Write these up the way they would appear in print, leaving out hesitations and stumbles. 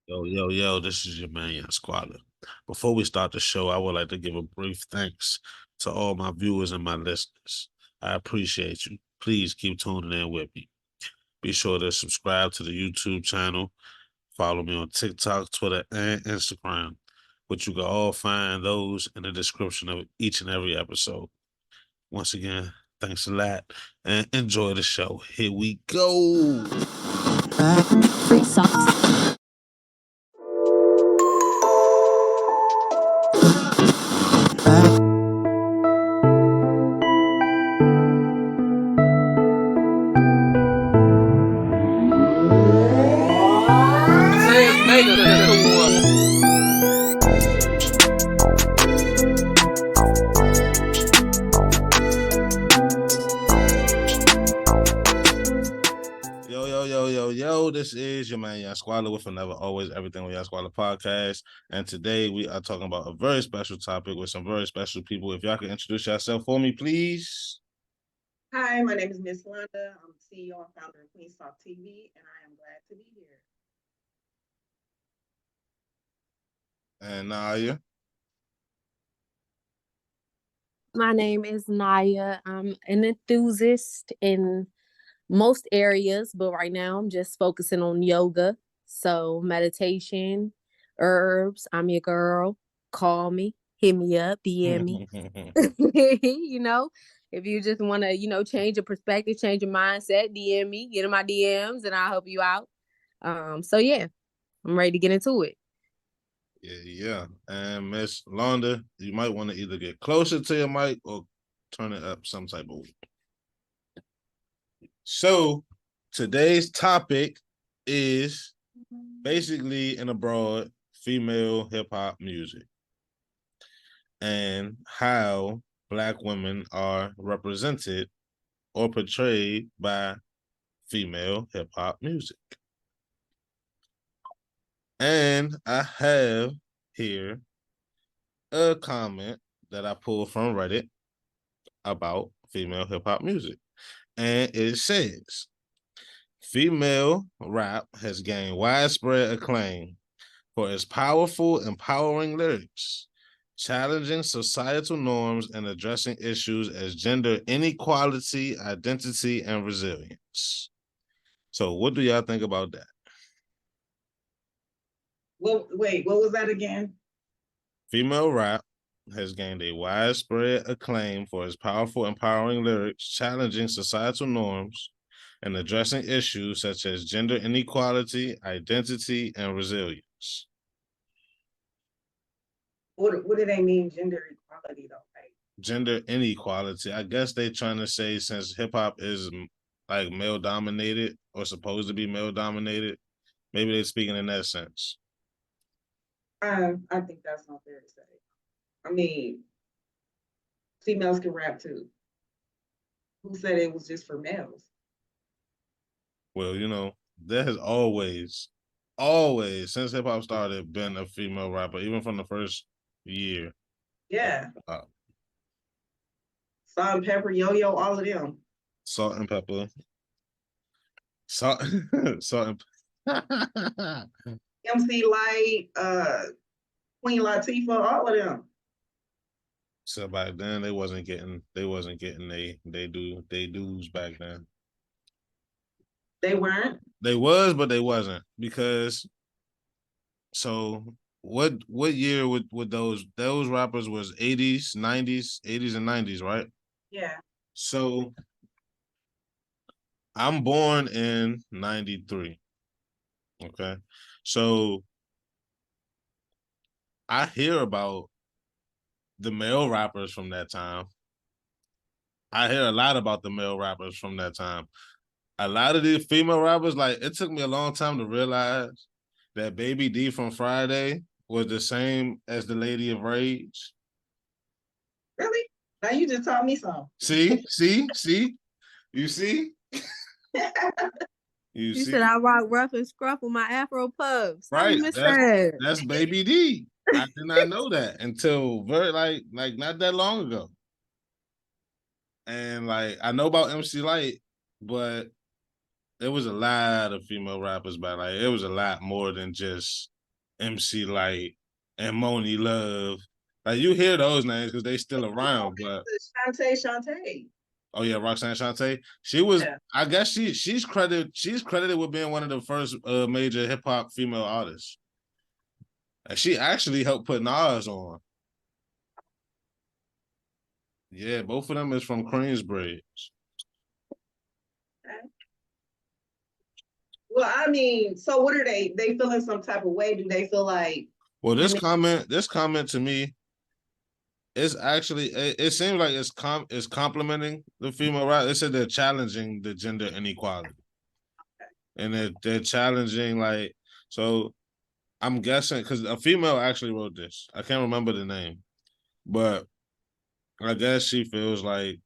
Yo, this is your man, Young Squatter. Before we start the show, I would like to give a brief thanks to all my viewers and my listeners. I appreciate you. Please keep tuning in with me. Be sure to subscribe to the YouTube channel. Follow me on TikTok, Twitter, and Instagram, which you can all find those in the description of each and every episode. Once again, thanks a lot and enjoy the show. Here we go. Free socks. Yo, this is your man, Young Squaller, with another Always Everything with Young Squaller podcast. And today we are talking about a very special topic with some very special people. If y'all can introduce yourself for me, please. Hi, my name is Miss Londa. I'm the CEO and founder of Queen's Talk TV, and I am glad to be here. And Nyaa. My name is Nyaa. I'm an enthusiast in most areas, but right now I'm just focusing on yoga. So meditation, herbs. I'm your girl. Call me, hit me up, DM me. If you just want to, change your perspective, change your mindset, DM me, get in my DMs, and I'll help you out. So yeah, I'm ready to get into it. Yeah. And Miss Londa, you might want to either get closer to your mic or turn it up some type of way. So today's topic is basically in a broad female hip hop music and how Black women are represented or portrayed by female hip hop music. And I have here a comment that I pulled from Reddit about female hip hop music. And it says, female rap has gained widespread acclaim for its powerful, empowering lyrics, challenging societal norms and addressing issues as gender inequality, identity, and resilience. So what do y'all think about that? Well, wait, what was that again? Female rap has gained a widespread acclaim for its powerful, empowering lyrics, challenging societal norms, and addressing issues such as gender inequality, identity, and resilience. What do they mean, gender equality, though? Like, gender inequality. I guess they trying to say since hip hop is like male dominated or supposed to be male dominated, maybe they're speaking in that sense. I think that's not fair to say. I mean, females can rap too. Who said it was just for males? Well, there has always, since hip hop started, been a female rapper, even from the first year. Yeah. Salt and Pepper, Yo-Yo, all of them. Salt and Pepper. Salt and MC Light, Queen Latifah, all of them. So back then they wasn't getting they dues back then. They weren't? They was, but they wasn't, because so what year would those rappers was 80s, 90s, 80s and 90s, right? Yeah. So I'm born in 93. Okay. So I hear about the male rappers from that time. I hear a lot about the male rappers from that time. A lot of these female rappers, like, it took me a long time to realize that Baby D from Friday was the same as the Lady of Rage. Really? Now you just taught me something. See? You see? You said I rock rough and scruff with my Afro puffs. Right. That's Baby D. I did not know that until very like not that long ago. And like I know about MC Light, but there was a lot of female rappers back. Like it was a lot more than just MC Light, and Moni Love. Like you hear those names because they still around, but Shantae. Oh yeah, Roxanne Shante. She was. Yeah. I guess she's credited with being one of the first major hip hop female artists. And she actually helped put Nas on. Yeah, both of them is from Queensbridge. Okay. Well, I mean, so what are they? They feeling some type of way? Do they feel like? Well, this comment to me, it's actually it seems like it's complimenting the female right. It said they're challenging the gender inequality, and they're challenging like so. I'm guessing because a female actually wrote this. I can't remember the name, but I guess she feels like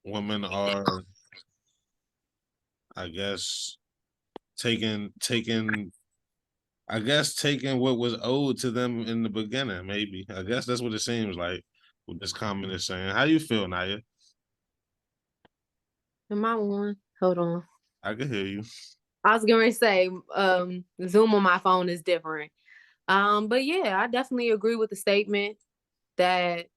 women are, I guess, taking what was owed to them in the beginning. Maybe I guess that's what it seems like. What this comment is saying. How you feel, Nyaa? Am I on? Hold on. I can hear you. I was going to say, Zoom on my phone is different. But yeah, I definitely agree with the statement that,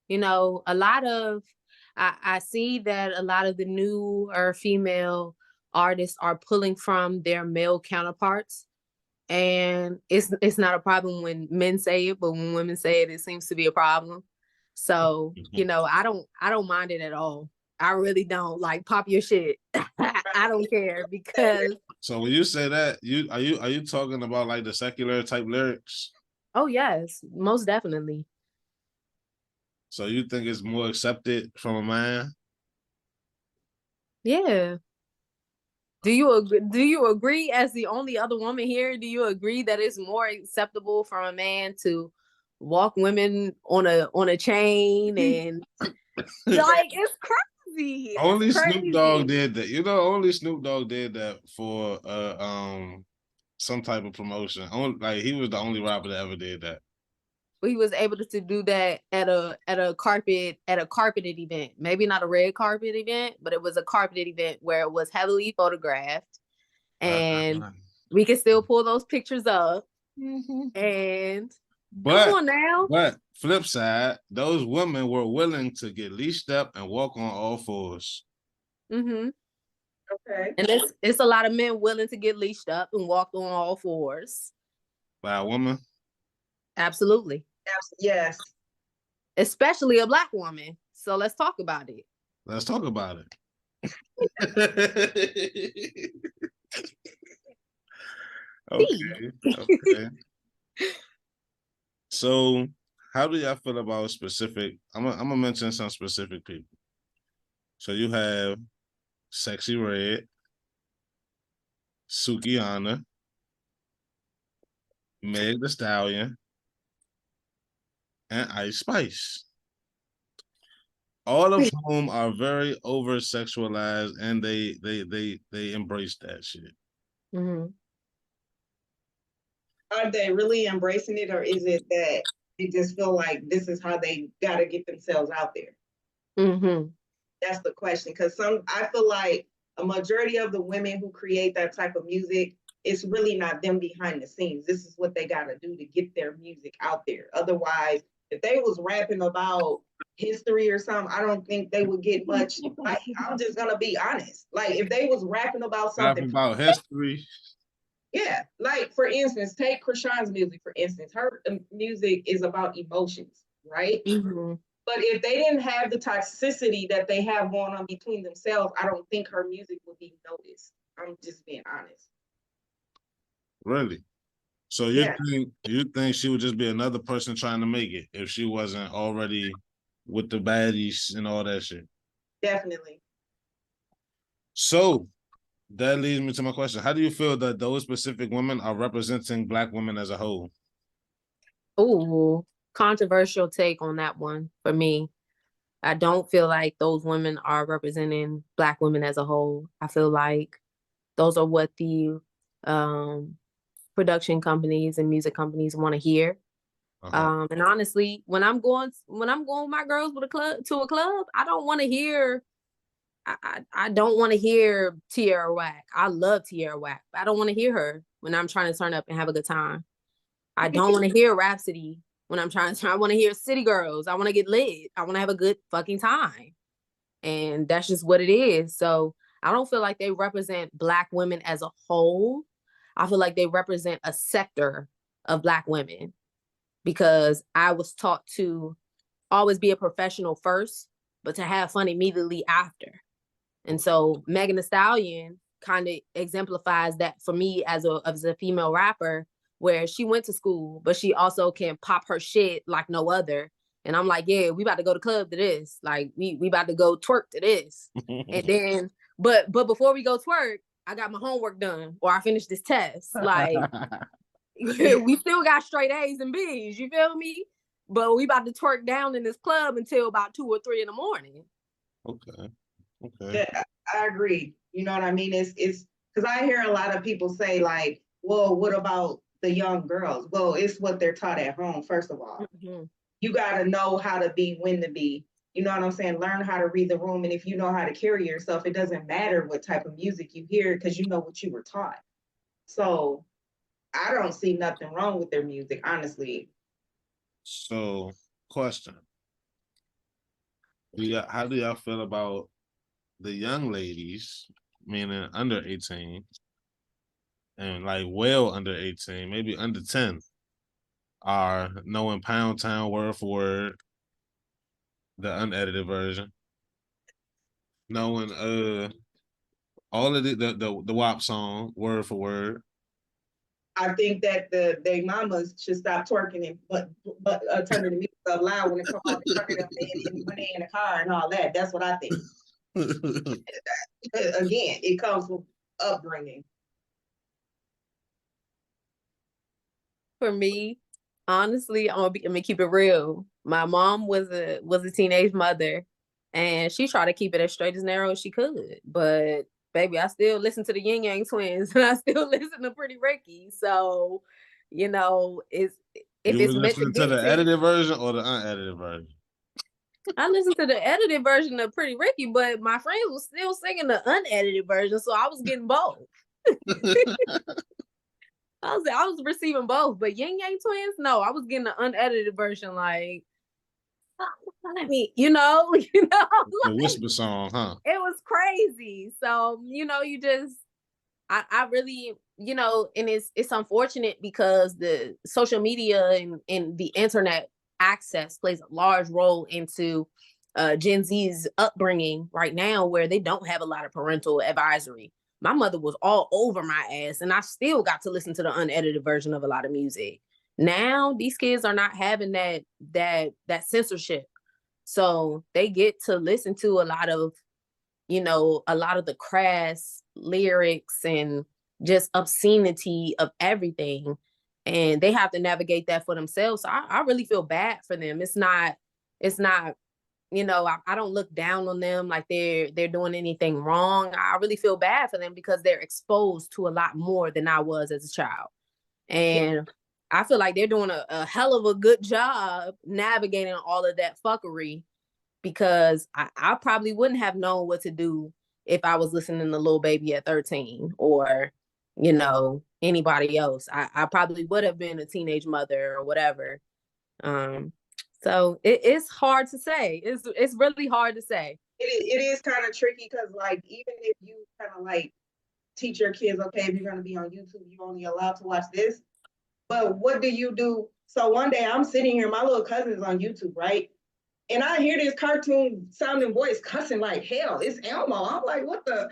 you know, I see that a lot of the newer female artists are pulling from their male counterparts. And it's not a problem when men say it, but when women say it, it seems to be a problem. So, you know, I don't mind it at all. I really don't. Like, pop your shit. I don't care because. So when you say that, are you talking about like the secular type lyrics? Oh yes, most definitely. So you think it's more accepted from a man? Yeah. Do you agree as the only other woman here? Do you agree that it's more acceptable for a man to walk women on a chain and like it's crazy? Only It's Snoop crazy. Dogg did that. You know, only Snoop Dogg did that for some type of promotion. Like he was the only rapper that ever did that. He was able to do that at a carpeted event. Maybe not a red carpet event, but it was a carpeted event where it was heavily photographed. And we can still pull those pictures up. Mm-hmm. And come on now. But flip side, those women were willing to get leashed up and walk on all fours. Mm-hmm. Okay. And it's a lot of men willing to get leashed up and walk on all fours. By a woman? Absolutely. Yes. Especially a Black woman. So let's talk about it. Let's talk about it. Okay. So, how do y'all feel about specific? I'm gonna mention some specific people. So you have Sexy Red, Sukihana, Meg the Stallion, and Ice Spice. All of whom are very over sexualized, and they embrace that shit. Mm-hmm. Are they really embracing it, or is it that they just feel like this is how they got to get themselves out there? Mm-hmm. That's the question. Because I feel like a majority of the women who create that type of music, it's really not them behind the scenes. This is what they got to do to get their music out there. Otherwise, if they was rapping about history or something, I don't think they would get much. Like, I'm just gonna be honest. Like, if they was rapping about something about history. Yeah, like for instance, take Krishan's music, for instance. Her music is about emotions, right? Mm-hmm. But if they didn't have the toxicity that they have going on between themselves, I don't think her music would be noticed. I'm just being honest. Really? So you think she would just be another person trying to make it if she wasn't already with the baddies and all that shit? Definitely. So that leads me to my question. How do you feel that those specific women are representing Black women as a whole? Ooh, controversial take on that one for me. I don't feel like those women are representing Black women as a whole. I feel like those are what the production companies and music companies want to hear. And honestly, when I'm going with my girls to a club, I don't want to hear I don't want to hear Tierra Whack. I love Tierra Whack. I don't want to hear her when I'm trying to turn up and have a good time. I don't want to hear Rhapsody when I'm trying to. I want to hear City Girls. I want to get lit. I want to have a good fucking time. And that's just what it is. So I don't feel like they represent Black women as a whole. I feel like they represent a sector of Black women, because I was taught to always be a professional first, but to have fun immediately after. And so Megan Thee Stallion kind of exemplifies that for me as a female rapper, where she went to school, but she also can pop her shit like no other. And I'm like, yeah, we about to go to club to this. Like we about to go twerk to this. And then, but before we go twerk, I got my homework done, or I finished this test. Like we still got straight A's and B's, you feel me? But we about to twerk down in this club until about 2 or 3 in the morning. Okay. Yeah, I agree. You know what I mean? It's because I hear a lot of people say like, well, what about the young girls? Well, it's what they're taught at home, first of all. Mm-hmm. You got to know how to be, when to be. You know what I'm saying? Learn how to read the room. And if you know how to carry yourself, it doesn't matter what type of music you hear, because you know what you were taught. So I don't see nothing wrong with their music, honestly. So, question. How do y'all feel about the young ladies, meaning under 18, and like well under 18, maybe under 10, are knowing Pound Town word for word, the unedited version, knowing all of the WAP song word for word? I think that they mamas should stop twerking and but turning the music up loud when it comes on, turn it up and when they in the car and all that. That's what I think. Again, it comes from upbringing. For me, honestly, I'm gonna keep it real. My mom was a teenage mother, and she tried to keep it as straight as narrow as she could. But baby, I still listen to the Yin Yang Twins, and I still listen to Pretty Ricky. So, you know, if you it's were meant listening to the edited version or the unedited version? I listened to the edited version of Pretty Ricky, but my friends were still singing the unedited version, so I was getting both. I was receiving both, but Yin Yang Twins, no, I was getting the unedited version. Like, let me, like, the whisper song, huh? It was crazy. So, you just, I really, and it's unfortunate because the social media and the internet access plays a large role into Gen Z's upbringing right now, where they don't have a lot of parental advisory. My mother was all over my ass, and I still got to listen to the unedited version of a lot of music. Now these kids are not having that censorship, so they get to listen to a lot of the crass lyrics and just obscenity of everything, and they have to navigate that for themselves. So I really feel bad for them. It's not I don't look down on them like they're doing anything wrong. I really feel bad for them because they're exposed to a lot more than I was as a child. And I feel like they're doing a hell of a good job navigating all of that fuckery, because I probably wouldn't have known what to do if I was listening to Lil Baby at 13 or, anybody else. I probably would have been a teenage mother or whatever. So it's hard to say. It's really hard to say. It is kind of tricky because, like, even if you kind of like teach your kids, okay, if you're going to be on YouTube, you're only allowed to watch this. But what do you do? So one day I'm sitting here, my little cousin's on YouTube, right? And I hear this cartoon sounding voice cussing like hell. It's Elmo. I'm like, what are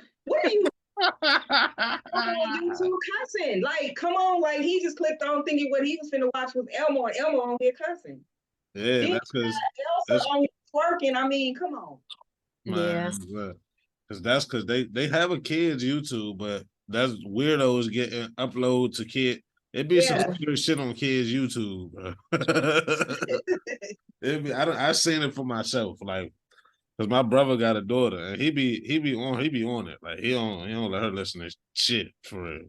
you on YouTube cussing? Like, come on, like he just clicked on thinking what he was finna watch was Elmo, and Elmo on here cussing. Yeah, then that's because Elsa on twerking. I mean, come on. Yes. Because they have a kid's YouTube, but that's weirdos getting upload to kid. It be some weird shit on kids' YouTube, bro. I've seen it for myself, like, because my brother got a daughter and he be on it. Like he don't let her listen to shit for real.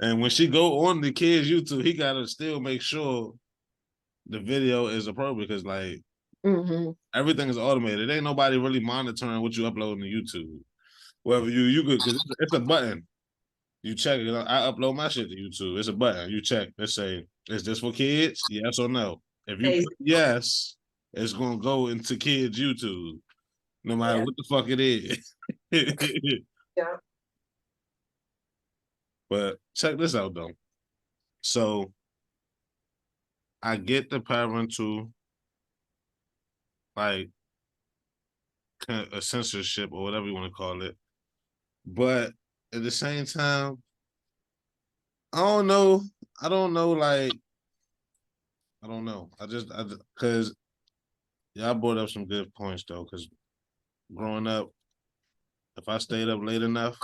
And when she go on the kids' YouTube, he gotta still make sure the video is appropriate, because like Everything is automated. Ain't nobody really monitoring what you uploading to YouTube. Whether you could, because it's a button. You check it. I upload my shit to YouTube. It's a button. You check. Let's say, is this for kids? Yes or no? If you put yes, it's gonna go into kids' YouTube, no matter what the fuck it is. Yeah. But check this out though. So I get the parental, like, a censorship or whatever you want to call it, but at the same time, I don't know. I don't know. Like, I don't know. Because y'all brought up some good points though. Because growing up, if I stayed up late enough,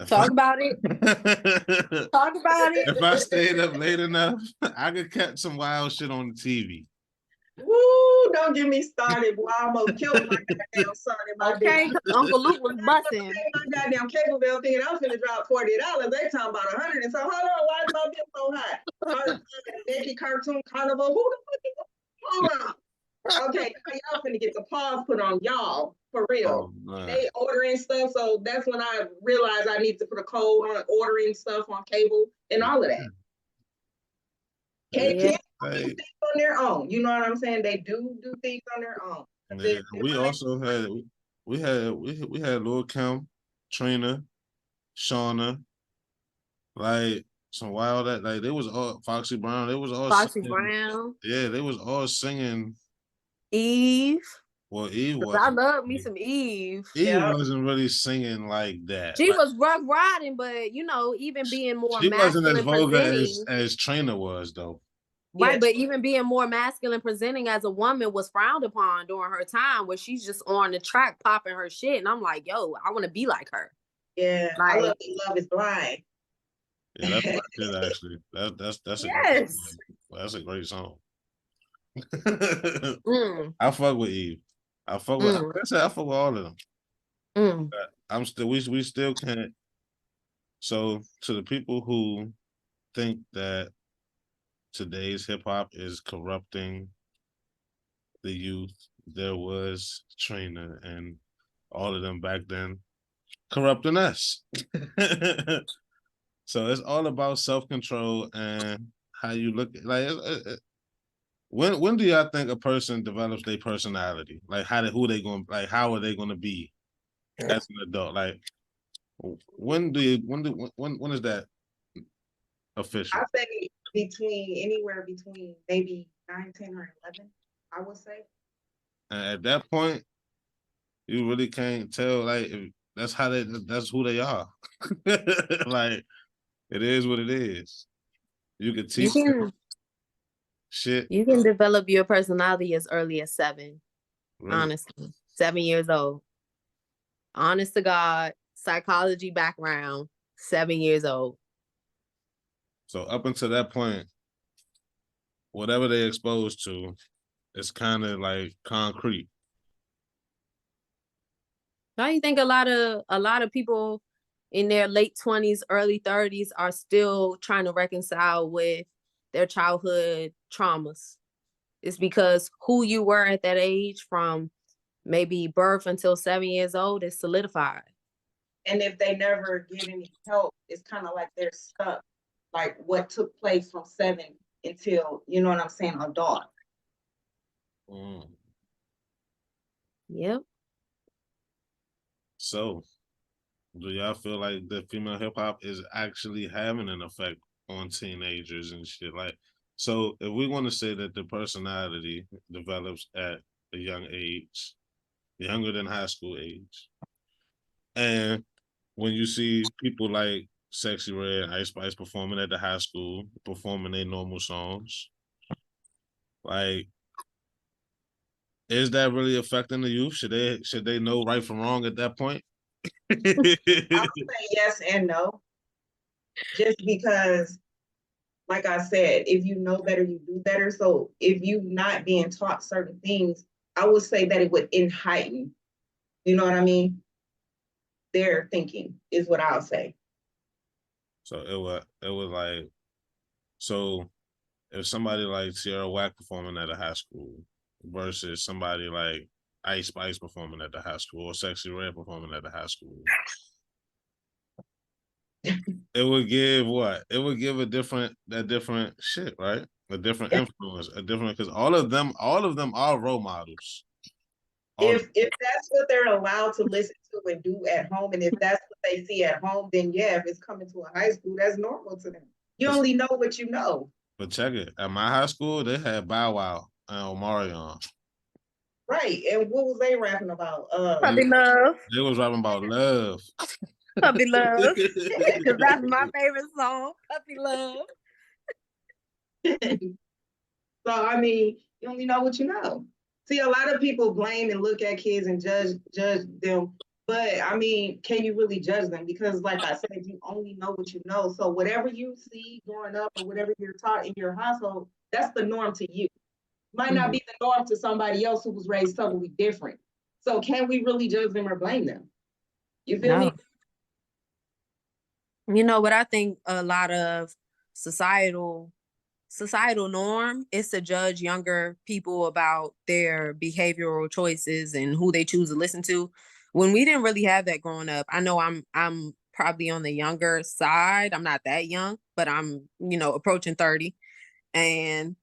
Talk about it. Talk about it. If I stayed up late enough, I could catch some wild shit on the TV. Woo, don't get me started, boy. I almost killed my goddamn son in my Okay, Uncle Luke was busting. My goddamn cable bill thinking I was gonna drop $40. They talking about 100 and so hold on, why is my bill so high? Becky Cartoon Carnival. Who the fuck is hold on? Okay, y'all finna get the pause put on y'all for real. They ordering stuff, so that's when I realized I need to put a code on ordering stuff on cable and all of that. Kids do things on their own. You know what I'm saying? They do things on their own. Yeah, we also had we had Lil' Kim, Trina, Shauna, like some wild that like they was all Foxy Brown. They was all Foxy singing, Brown. Yeah, they was all singing. Eve. Well, Eve was. I love me some Eve. Eve wasn't really singing like that. She was rough riding, but you know, even being more she wasn't as vulgar presenting, as Trina was though. Right, but even being more masculine presenting as a woman was frowned upon during her time, where she's just on the track popping her shit, and I'm like, yo, I want to be like her. Yeah, like, I love is blind. Yeah, that's my shit actually. That's that's a great song. I fuck with Eve. I fuck with. Like I said, I fuck with all of them. I'm still. We still can't. So to the people who think that today's hip hop is corrupting the youth, there was Trina and all of them back then corrupting us. So it's all about self-control and how you look. Like, when do y'all think a person develops their personality? Like, how are they going to be as an adult? Like, when is that official? I say anywhere between maybe 9, 10, or 11. I would say. And at that point, you really can't tell. Like, if that's who they are. Like, it is what it is. You can teach them shit. You can develop your personality as early as 7. Really? Honestly, 7 years old. Honest to God, psychology background, 7 years old. So up until that point, whatever they're exposed to, it's kind of like concrete. Don't you think a lot of people in their late 20s, early 30s are still trying to reconcile with their childhood traumas? It's because who you were at that age from maybe birth until 7 years old is solidified. And if they never get any help, it's kind of like they're stuck. Like what took place from 7 until, you know what I'm saying, adult. Yep. So, do y'all feel like the female hip hop is actually having an effect on teenagers and shit? Like, so if we want to say that the personality develops at a young age, younger than high school age, and when you see people like Sexy Red, Ice Spice performing at the high school, performing their normal songs, like, is that really affecting the youth? Should they know right from wrong at that point? I would say yes and no. Just because, like I said, if you know better, you do better. So if you not being taught certain things, I would say that it would heighten, you know what I mean? Their thinking is what I'll say. So it was like, so if somebody like Sierra Whack performing at a high school, versus somebody like Ice Spice performing at the high school or Sexy Red performing at the high school. It would give what? It would give a different shit, right? A different influence, a different, because all of them are role models. If that's what they're allowed to listen to and do at home, and if that's what they see at home, then yeah, if it's coming to a high school, that's normal to them. You only know what you know. But check it. At my high school, they had Bow Wow and Omarion. Right. And what was they rapping about? Puppy love. They was rapping about love. Puppy love. Because that's my favorite song. Puppy love. So I mean, you only know what you know. See, a lot of people blame and look at kids and judge them. But I mean, can you really judge them? Because like I said, you only know what you know. So whatever you see growing up or whatever you're taught in your household, that's the norm to you. Might not be the norm to somebody else who was raised totally different. So can we really judge them or blame them? You feel me? You know what I think a lot of societal norm is to judge younger people about their behavioral choices and who they choose to listen to. When we didn't really have that growing up. I know I'm probably on the younger side. I'm not that young, but I'm, approaching 30. And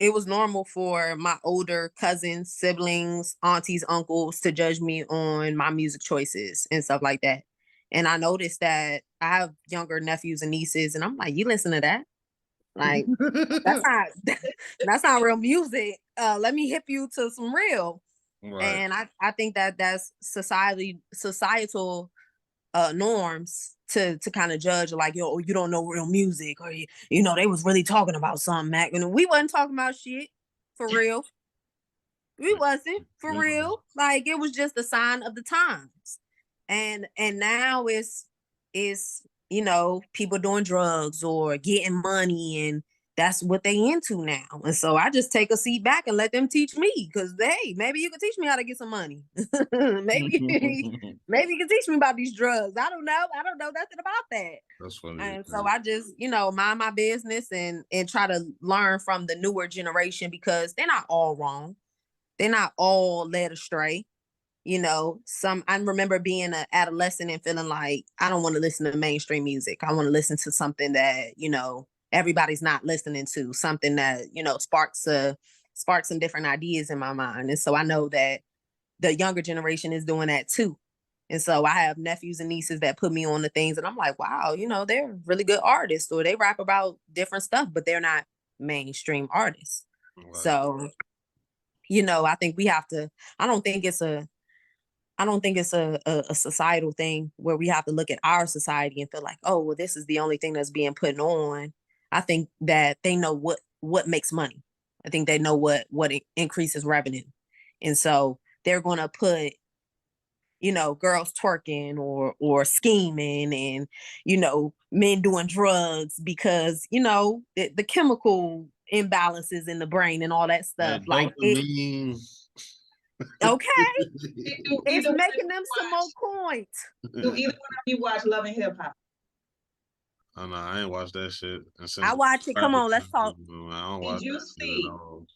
it was normal for my older cousins, siblings, aunties, uncles to judge me on my music choices and stuff like that. And I noticed that I have younger nephews and nieces, and I'm like, you listen to that? Like, that's not real music. Let me hip you to some real. Right. And I think that that's societal norms to kind of judge, like, yo, you don't know real music, or they was really talking about something, Mac, and we wasn't talking about shit for real. We wasn't for real. Like, it was just a sign of the times. And now it's people doing drugs or getting money, and that's what they into now. And so I just take a seat back and let them teach me, because hey, maybe you can teach me how to get some money. maybe you can teach me about these drugs. I don't know nothing about that. That's funny. And so I just mind my business and try to learn from the newer generation, because they're not all wrong. They're not all led astray. I remember being an adolescent and feeling like I don't want to listen to mainstream music. I want to listen to something that, everybody's not listening to, something that, sparks some different ideas in my mind. And so I know that the younger generation is doing that too. And so I have nephews and nieces that put me on the things, and I'm like, wow, they're really good artists, or they rap about different stuff, but they're not mainstream artists. Right. So, I think we have to, I don't think it's a societal thing where we have to look at our society and feel like, oh, well, this is the only thing that's being put on. I think that they know what makes money. I think they know what increases revenue. And so they're going to put, girls twerking or scheming and, men doing drugs because, the chemical imbalances in the brain and all that stuff. Like it, okay. It's making them some more coins. Do either one of you watch Love and Hip Hop? Oh no, I ain't watched that shit. I watch it. Come on, let's talk. Did you see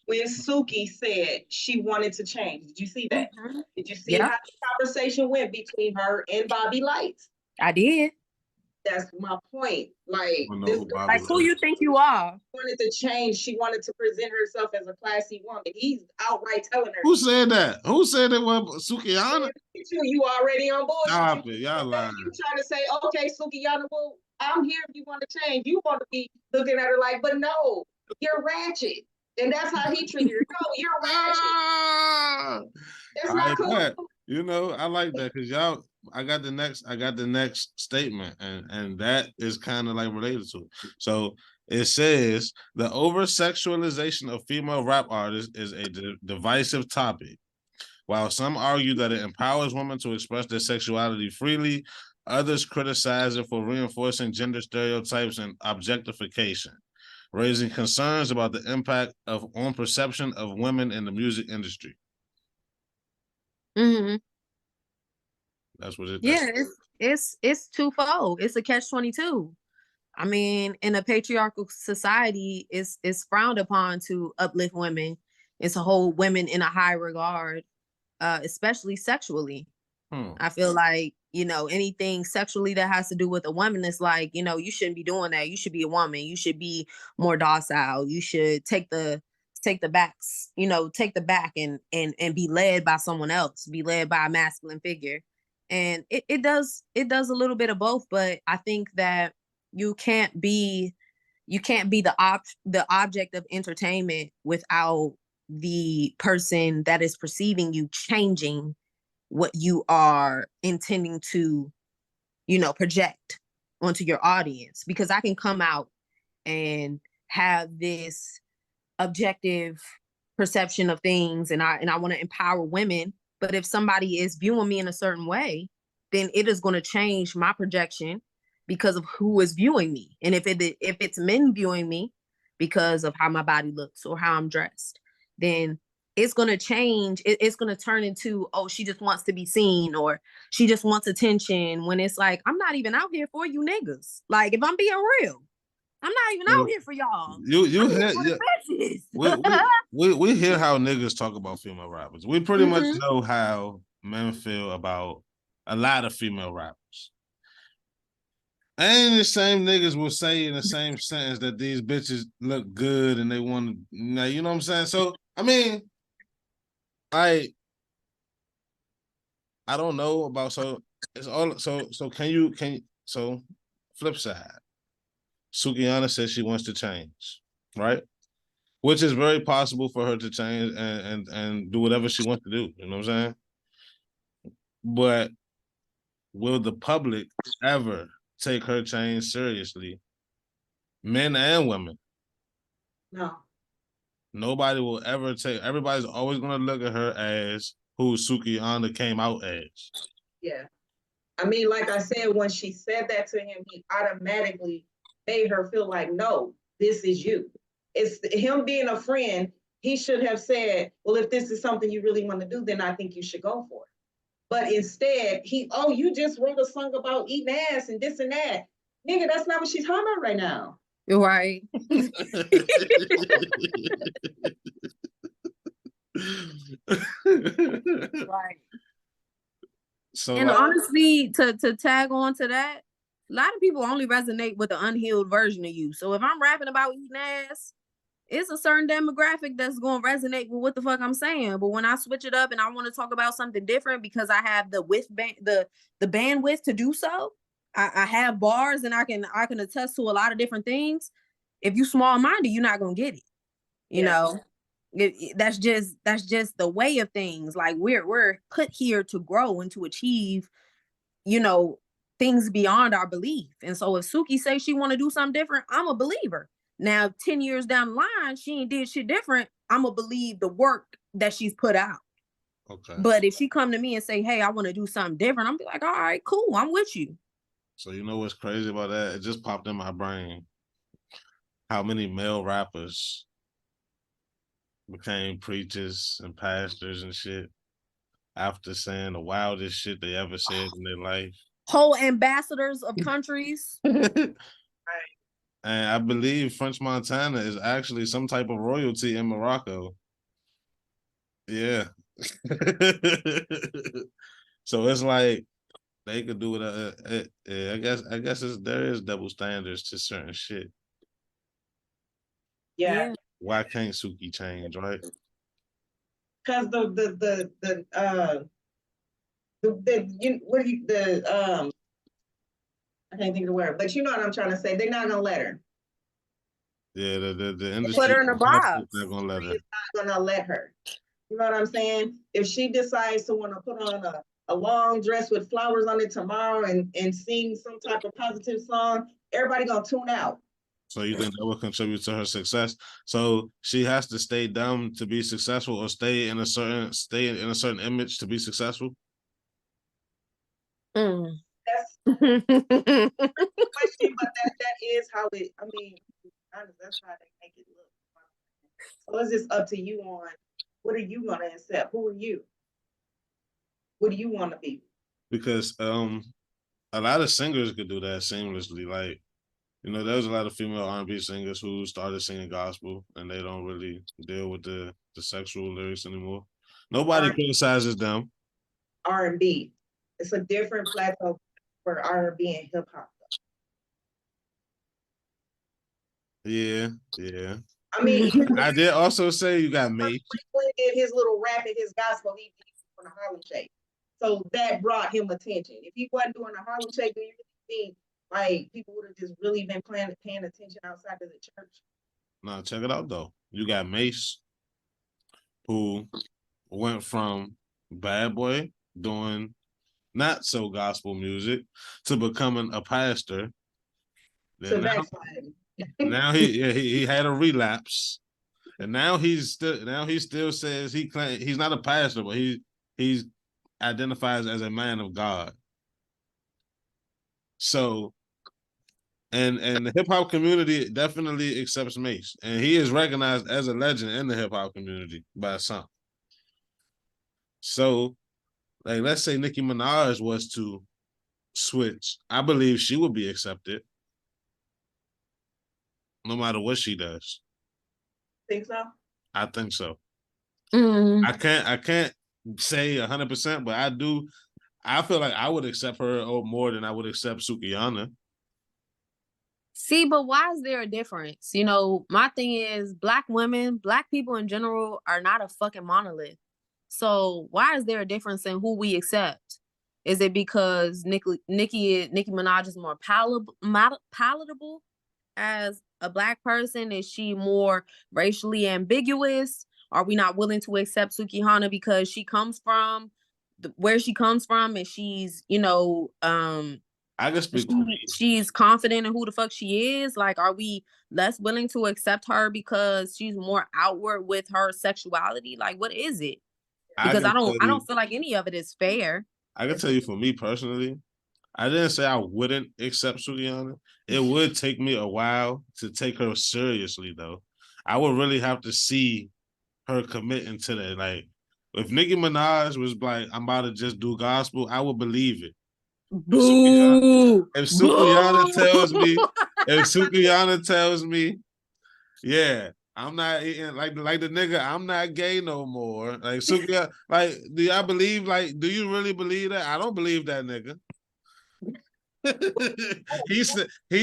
when Suki said she wanted to change? Did you see that? Mm-hmm. Did you see how the conversation went between her and Bobby Lights? I did. That's my point. Like, who you think you are? Wanted to change. She wanted to present herself as a classy woman. He's outright telling her. Who said that? Who said it was Sukihana? You already on board. Stop it, y'all lying. You trying to say, okay, Sukihana, well, I'm here if you want to change. You want to be looking at her like, but no, you're ratchet. And that's how he treated her. No, you're ratchet. That's not cool. I like that, because I got the next statement, and that is kind of like related to it. So it says the over-sexualization of female rap artists is a divisive topic. While some argue that it empowers women to express their sexuality freely, others criticize it for reinforcing gender stereotypes and objectification, raising concerns about the impact on perception of women in the music industry. Mm-hmm. That's what it is. Yeah, it's twofold. It's a catch-22. I mean, in a patriarchal society, it's frowned upon to uplift women is to hold women in a high regard, especially sexually. I feel like, you know, anything sexually that has to do with a woman is like, you know, you shouldn't be doing that. You should be a woman. You should be more docile. You should take the backs, you know, take the back and be led by someone else, be led by a masculine figure. And it does a little bit of both, but I think that you can't be the object of entertainment without the person that is perceiving you changing what you are intending to, you know, project onto your audience. Because I can come out and have this objective perception of things, and I want to empower women, but if somebody is viewing me in a certain way, then it is going to change my projection because of who is viewing me. And if it's men viewing me because of how my body looks or how I'm dressed, then it's going to change. It's going to turn into, oh, she just wants to be seen, or she just wants attention, when it's like, I'm not even out here for you niggas. Like, if I'm being real, I'm not even out here for y'all. You I'm hear, here for the we hear how niggas talk about female rappers. We pretty much know how men feel about a lot of female rappers. And the same niggas will say in the same sentence that these bitches look good and they want to, you know what I'm saying? So, I mean, I don't know about, so it's all, so flip side. Sukihana says she wants to change, right? Which is very possible for her to change and do whatever she wants to do. You know what I'm saying? But will the public ever take her change seriously? Men and women. No. Nobody will ever take, everybody's always going to look at her as who Sukihana came out as. Yeah. I mean, like I said, when she said that to him, he automatically made her feel like, no, this is you. It's him being a friend. He should have said, well, if this is something you really want to do, then I think you should go for it. But instead, you just wrote a song about eating ass and this and that. Nigga, that's not what she's talking about right now. You're right. Right. So, and honestly, to tag on to that, a lot of people only resonate with the unhealed version of you. So if I'm rapping about eating ass, it's a certain demographic that's going to resonate with what the fuck I'm saying. But when I switch it up and I want to talk about something different because I have the bandwidth to do so, I have bars and I can attest to a lot of different things. If you small-minded, you're not going to get it. You know, that's just the way of things. Like we're put here to grow and to achieve, you know, things beyond our belief. And so if Suki says she want to do something different, I'm a believer. Now, 10 years down the line, she ain't did shit different. I'm gonna believe the work that she's put out. Okay. But if she come to me and say, hey, I want to do something different, I'm be like, all right, cool, I'm with you. So you know what's crazy about that? It just popped in my brain. How many male rappers became preachers and pastors and shit after saying the wildest shit they ever said in their life. Whole ambassadors of countries. And I believe French Montana is actually some type of royalty in Morocco. Yeah. So it's like they could do it. I guess there is double standards to certain shit. Yeah. Why can't Suki change, right? Because I can't think of the word, but you know what I'm trying to say. They're not gonna let her. Yeah, the industry. Put her in a box. They're gonna let her. Not gonna let her. You know what I'm saying? If she decides to want to put on a long dress with flowers on it tomorrow and sing some type of positive song, everybody gonna tune out. So you think that will contribute to her success? So she has to stay dumb to be successful, or stay in a certain image to be successful? That's a question, but that is how it. I mean, that's how they make it look. So it's just up to you on what are you gonna accept? Who are you? What do you want to be? Because a lot of singers could do that seamlessly. Like, you know, there's a lot of female R&B singers who started singing gospel and they don't really deal with the the sexual lyrics anymore. Nobody criticizes them. R&B. It's a different platform for R&B and hip hop. Yeah. I mean, I did also say you got Mace. When he did his little rap and his gospel, he did on a Harlem Shake. So that brought him attention. If he wasn't doing a Harlem Shake, do you really think like people would have just really been paying attention outside of the church? No, check it out though. You got Mace, who went from bad boy doing not so gospel music to becoming a pastor. Then now he had a relapse, and now he still says he's not a pastor, but he's identifies as a man of God. So, and the hip hop community definitely accepts Mace, and he is recognized as a legend in the hip hop community by some. So, like, let's say Nicki Minaj was to switch, I believe she would be accepted, no matter what she does. Think so? I think so. Mm. I can't say 100%, but I do. I feel like I would accept her more than I would accept Sukihana. See, but why is there a difference? You know, my thing is Black women, Black people in general are not a fucking monolith. So why is there a difference in who we accept? Is it because Nicki Minaj is more palatable as a Black person? Is she more racially ambiguous? Are we not willing to accept Sukihana because she comes from where she comes from, and she's, you know, I can speak. She's confident in who the fuck she is? Like, are we less willing to accept her because she's more outward with her sexuality? Like, what is it? Because I don't feel like any of it is fair. I can tell you, for me personally, I didn't say I wouldn't accept Sukihana. It would take me a while to take her seriously, though. I would really have to see her committing to that. Like, if Nicki Minaj was like, I'm about to just do gospel, I would believe it. Boo! If Sukihana tells me, yeah, I'm not eating like the nigga, I'm not gay no more. Like Sukihana, like, do y'all believe, like, do you really believe that? I don't believe that nigga. he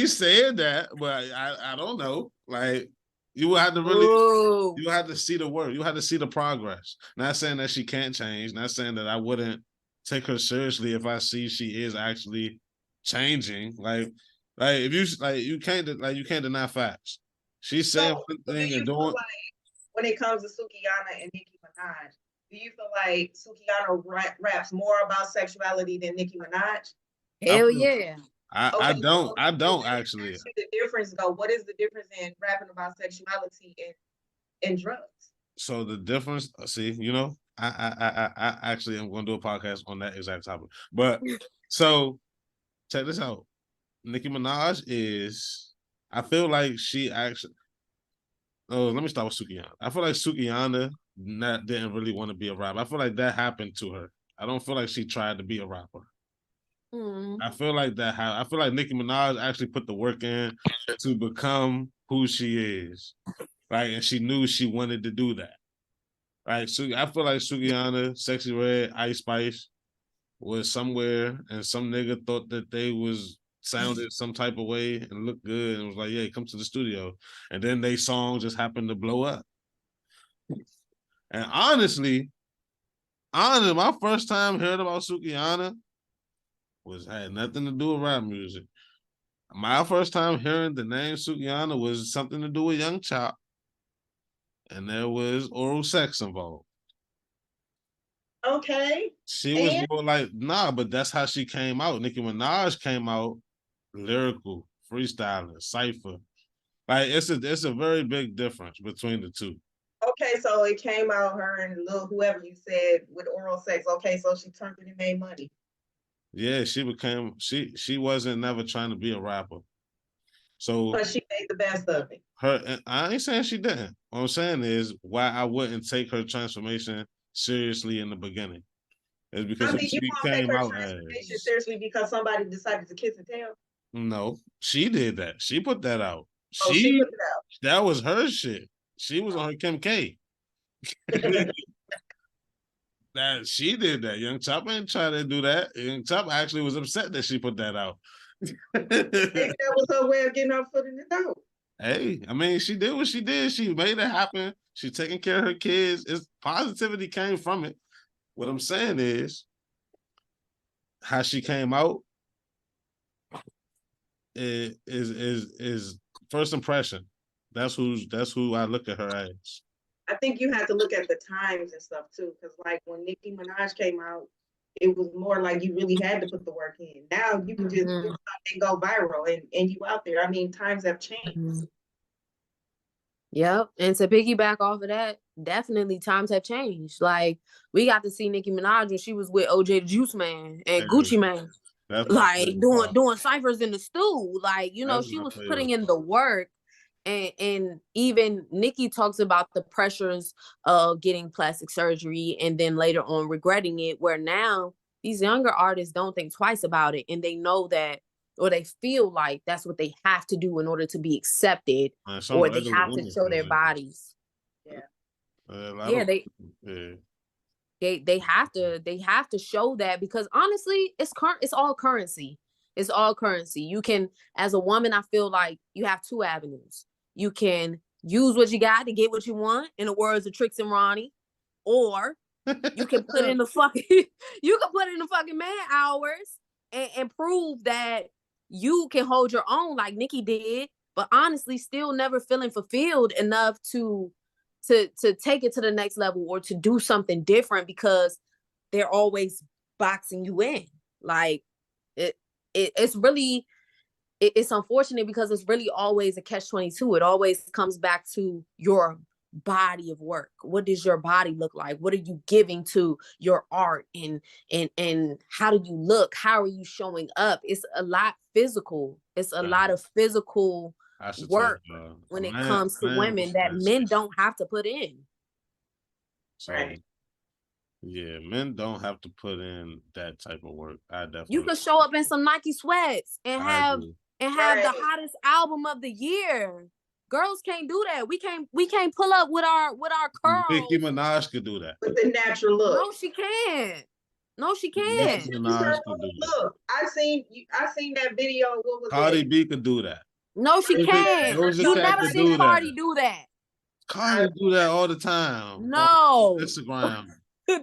said that, but I don't know. Like, you will have to really you have to see the work. You have to see the progress. Not saying that she can't change. Not saying that I wouldn't take her seriously if I see she is actually changing. Like if you can't deny facts. She's saying one thing and doing. Like, when it comes to Sukihana and Nicki Minaj, do you feel like Sukihana raps more about sexuality than Nicki Minaj? Hell yeah. I don't actually. The difference go. What is the difference in rapping about sexuality and drugs? So the difference, see, you know, I actually am going to do a podcast on that exact topic. But so check this out. Nicki Minaj is, I feel like she actually. Oh, let me start with Sukihana. I feel like Sukihana didn't really want to be a rapper. I feel like that happened to her. I don't feel like she tried to be a rapper. I feel like I feel like Nicki Minaj actually put the work in to become who she is, right? And she knew she wanted to do that, right? So I feel like Sukihana, Sexy Red, Ice Spice was somewhere, and some nigga thought that they sounded some type of way and looked good, and was like, "Yeah, come to the studio," and then they song just happened to blow up. And honestly, my first time hearing about Sukihana had nothing to do with rap music. My first time hearing the name Sukihana was something to do with Young Chop, and there was oral sex involved. Okay. She was more like, nah, but that's how she came out. Nicki Minaj came out lyrical, freestyling, cypher. Like, it's a very big difference between the two. Okay, so it came out her and Lil whoever you said with oral sex. Okay, so she turned it and made money. Yeah, she wasn't never trying to be a rapper. So, but she made the best of it. I ain't saying she didn't. What I'm saying is why I wouldn't take her transformation seriously in the beginning. Is because you won't take her transformation seriously because somebody decided to kiss and tell? No, she did that. She put that out. She put it out. That was her shit. She was on her Kim K. That she did that. Young Chop ain't trying to do that. Young Chop actually was upset that she put that out. That was her way of getting her foot in the door. Hey, I mean, she did what she did. She made it happen. She taking care of her kids. It's positivity came from it. What I'm saying is, how she came out is first impression. That's who I look at her as. I think you have to look at the times and stuff too, because like when Nicki Minaj came out, it was more like you really had to put the work in. Now you can just do something, go viral, and you out there. I mean, times have changed. Yep. And to piggyback off of that, definitely times have changed. Like, we got to see Nicki Minaj when she was with OJ the Juice Man and Gucci Man. Like doing ciphers in the stew. Like, you know, she was putting in the work. And even Nicki talks about the pressures of getting plastic surgery and then later on regretting it, where now these younger artists don't think twice about it, and they know that, or they feel like that's what they have to do in order to be accepted, or they have to show their bodies. They have to show that, because honestly, it's all currency. It's all currency. You can, as a woman, I feel like you have two avenues. You can use what you got to get what you want, in the words of Trix and Ronnie, or you can put in the fucking man hours and prove that you can hold your own like Nicki did, but honestly still never feeling fulfilled enough to take it to the next level or to do something different, because they're always boxing you in. Like, it's really, it's unfortunate, because it's really always a catch-22. It always comes back to your body of work. What does your body look like? What are you giving to your art? And how do you look? How are you showing up? It's a lot physical. It's a lot of physical work when it comes to women that men don't have to put in. Right. Yeah, men don't have to put in that type of work. You could show up in some Nike sweats and have the hottest album of the year. Girls can't do that. We can't pull up with our curls. Nicki Minaj could do that with the natural look. No, she can't. No, she can't. Nicki Minaj could do that. Look, I seen that video. What was Cardi B could do that. No, she can't. You never seen Cardi do that. Cardi do that all the time. No. Instagram.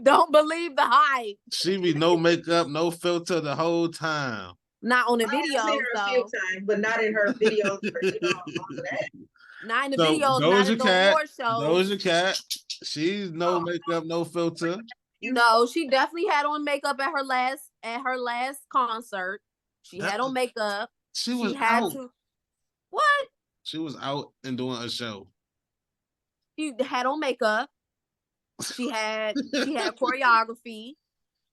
Don't believe the hype. She be no makeup, no filter the whole time. Not on the videos, though. A few times, but not in her videos. Not in the videos. Not in the award shows. Doja Cat. She's no makeup, no filter. No, she definitely had on makeup at her last concert. She had on makeup. She out. What? She was out and doing a show. She had on makeup. She had choreography.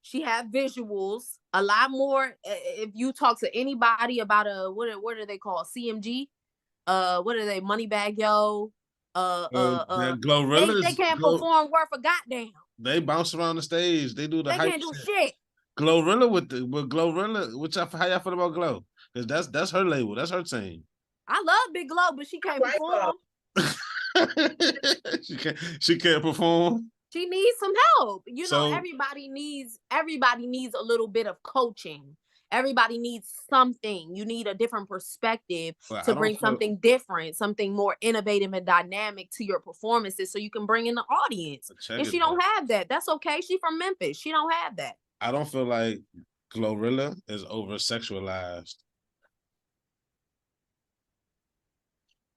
She had visuals. A lot more. If you talk to anybody about what are they called? CMG? What are they? Moneybag Yo? Glorilla. They can't perform worth a goddamn. They bounce around the stage. They do the hype. They can't do shit. Glorilla with Glorilla. How y'all feel about Glow? Because that's her label. That's her team. I love Big Glow, but she can't perform. She can't perform. She needs some help. You know, everybody needs a little bit of coaching. Everybody needs something. You need a different perspective to bring something different, something more innovative and dynamic to your performances, so you can bring in the audience. And she don't have that. That's okay. She from Memphis. She don't have that. I don't feel like Glorilla is over sexualized.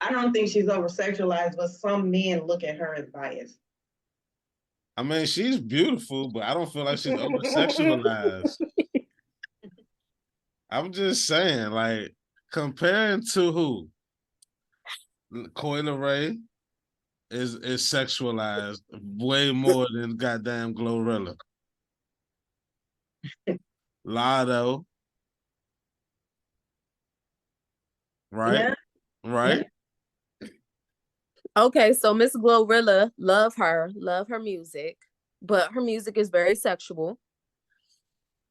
I don't think she's over sexualized, but some men look at her as biased. I mean, she's beautiful, but I don't feel like she's over sexualized. I'm just saying, like, comparing to who? Coi Leray is sexualized way more than goddamn Glorilla. Lotto. Right? Yeah. Right? Yeah. Okay, so Miss Glorilla, love her music, but her music is very sexual.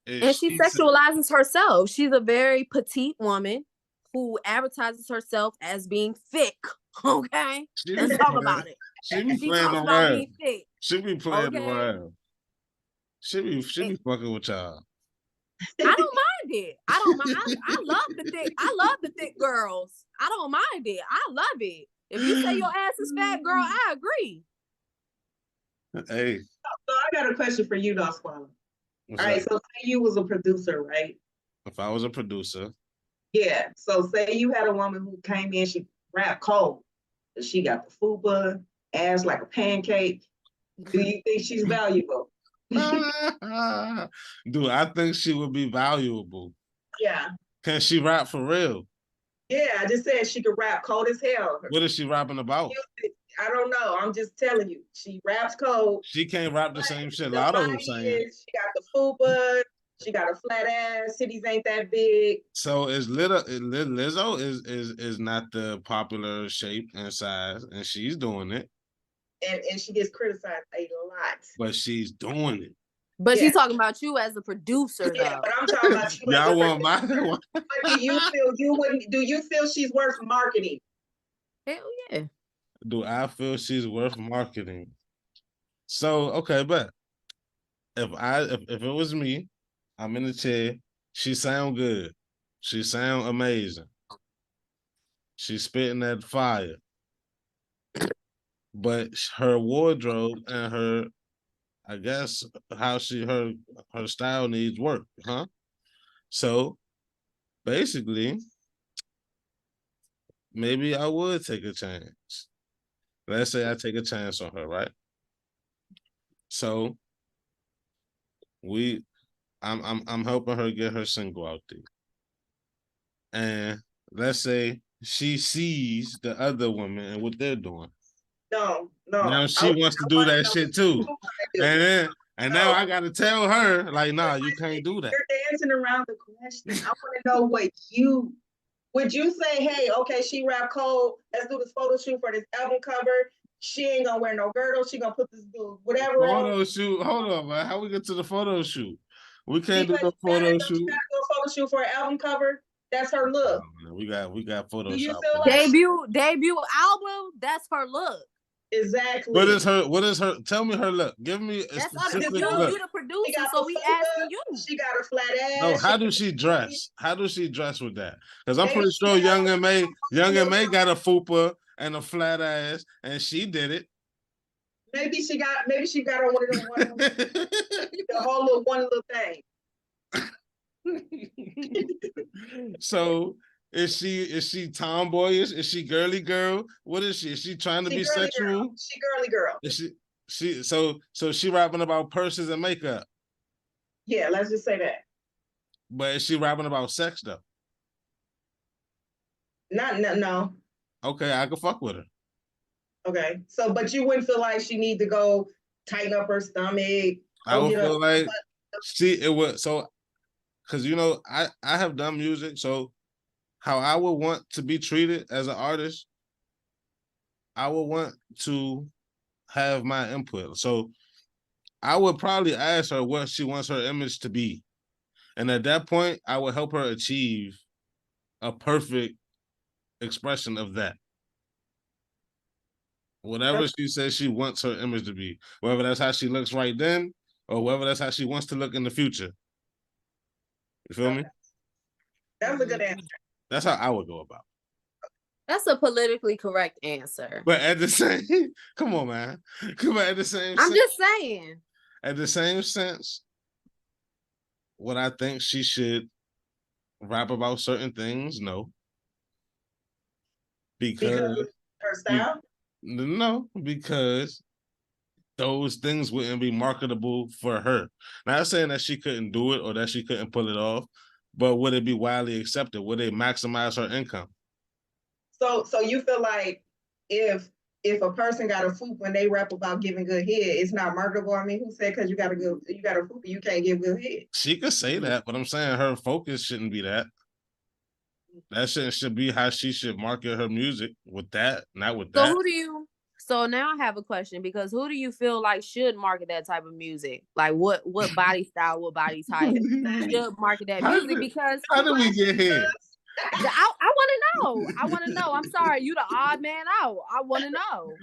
And she sexualizes herself. She's a very petite woman who advertises herself as being thick Okay, let's talk about it. She be She playing talks about around. being thick. She be playing Okay. around. She be fucking with y'all. I don't mind it. I don't mind. I love the thick. I love the thick girls. I don't mind it. I love it. If you say your ass is fat, girl, I agree. Hey. So I got a question for you, though, Squall. All right, so say you was a producer, right? If I was a producer. Yeah, so say you had a woman who came in, she rapped cold. She got the fupa, ass like a pancake. Do you think she's valuable? Dude, I think she would be valuable. Yeah. Can she rap for real? Yeah, I just said she could rap cold as hell. What is she rapping about? I don't know. I'm just telling you. She raps cold. She can't rap the same shit Lotto was saying. She got the fupa. She got a flat ass. Titties ain't that big. So Lizzo is not the popular shape and size, and she's doing it. And she gets criticized a lot. But she's doing it. But she's talking about you as a producer, though. Yeah, but I'm talking about you. Y'all want my? Do you feel she's worth marketing? Hell yeah. Do I feel she's worth marketing? So okay, but if it was me, I'm in the chair. She sound good. She sound amazing. She's spitting that fire. But her wardrobe and her, I guess, how her style needs work, huh? So basically, maybe I would take a chance. Let's say I take a chance on her, right? So I'm helping her get her single out there. And let's say she sees the other women and what they're doing. No. Now she wants to do that shit too. And now I gotta tell her, like, nah, you can't do that. You're dancing around the question. I want to know would you say, hey, okay, she rap cold. Let's do this photo shoot for this album cover. She ain't gonna wear no girdle. She gonna put this whatever photo shoot. Hold on, man. How we get to the photo shoot? We can't do no photo shoot. She gotta do a photo shoot for an album cover. That's her look. Oh, we got Photoshop. Do you feel like debut album? That's her look. Exactly. What is her? Tell me her look. Give me a specific look. You the producer, so we asking you. She got a flat ass. No, how does she dress? How does she dress with that? Because I'm pretty sure Young and May got a fupa and a flat ass, and she did it. Maybe she got on one of them the whole one little thing. So is she tomboyish? Is she girly girl? What is she? Is she trying to be sexual? She girly girl. Is she so she rapping about purses and makeup? Yeah, let's just say that. But is she rapping about sex though? No. Okay, I can fuck with her. Okay, so but you wouldn't feel like she need to go tighten up her stomach. I would feel like because I have done music, so how I would want to be treated as an artist, I would want to have my input. So I would probably ask her what she wants her image to be. And at that point, I would help her achieve a perfect expression of that. Whatever she says she wants her image to be, whether that's how she looks right then, or whether that's how she wants to look in the future. You feel me? That was a good answer. That's how I would go about it. That's a politically correct answer. But at the same, come on, man. Come on, at the same I'm just saying. At the same sense, what I think she should rap about certain things, no. Because her style? No, because those things wouldn't be marketable for her. Not saying that she couldn't do it or that she couldn't pull it off, but would it be widely accepted? Would it maximize her income? So you feel like if a person got a foop when they rap about giving good head, it's not marketable? I mean, who said because you got a foop you can't give good head? She could say that, but I'm saying her focus shouldn't be that. That should be how she should market her music, with that, not with that. So now I have a question, because who do you feel like should market that type of music? Like what body style, what body type should market that music? Because how do we get here? I want to know. know. I'm sorry, you the odd man out. I want to know.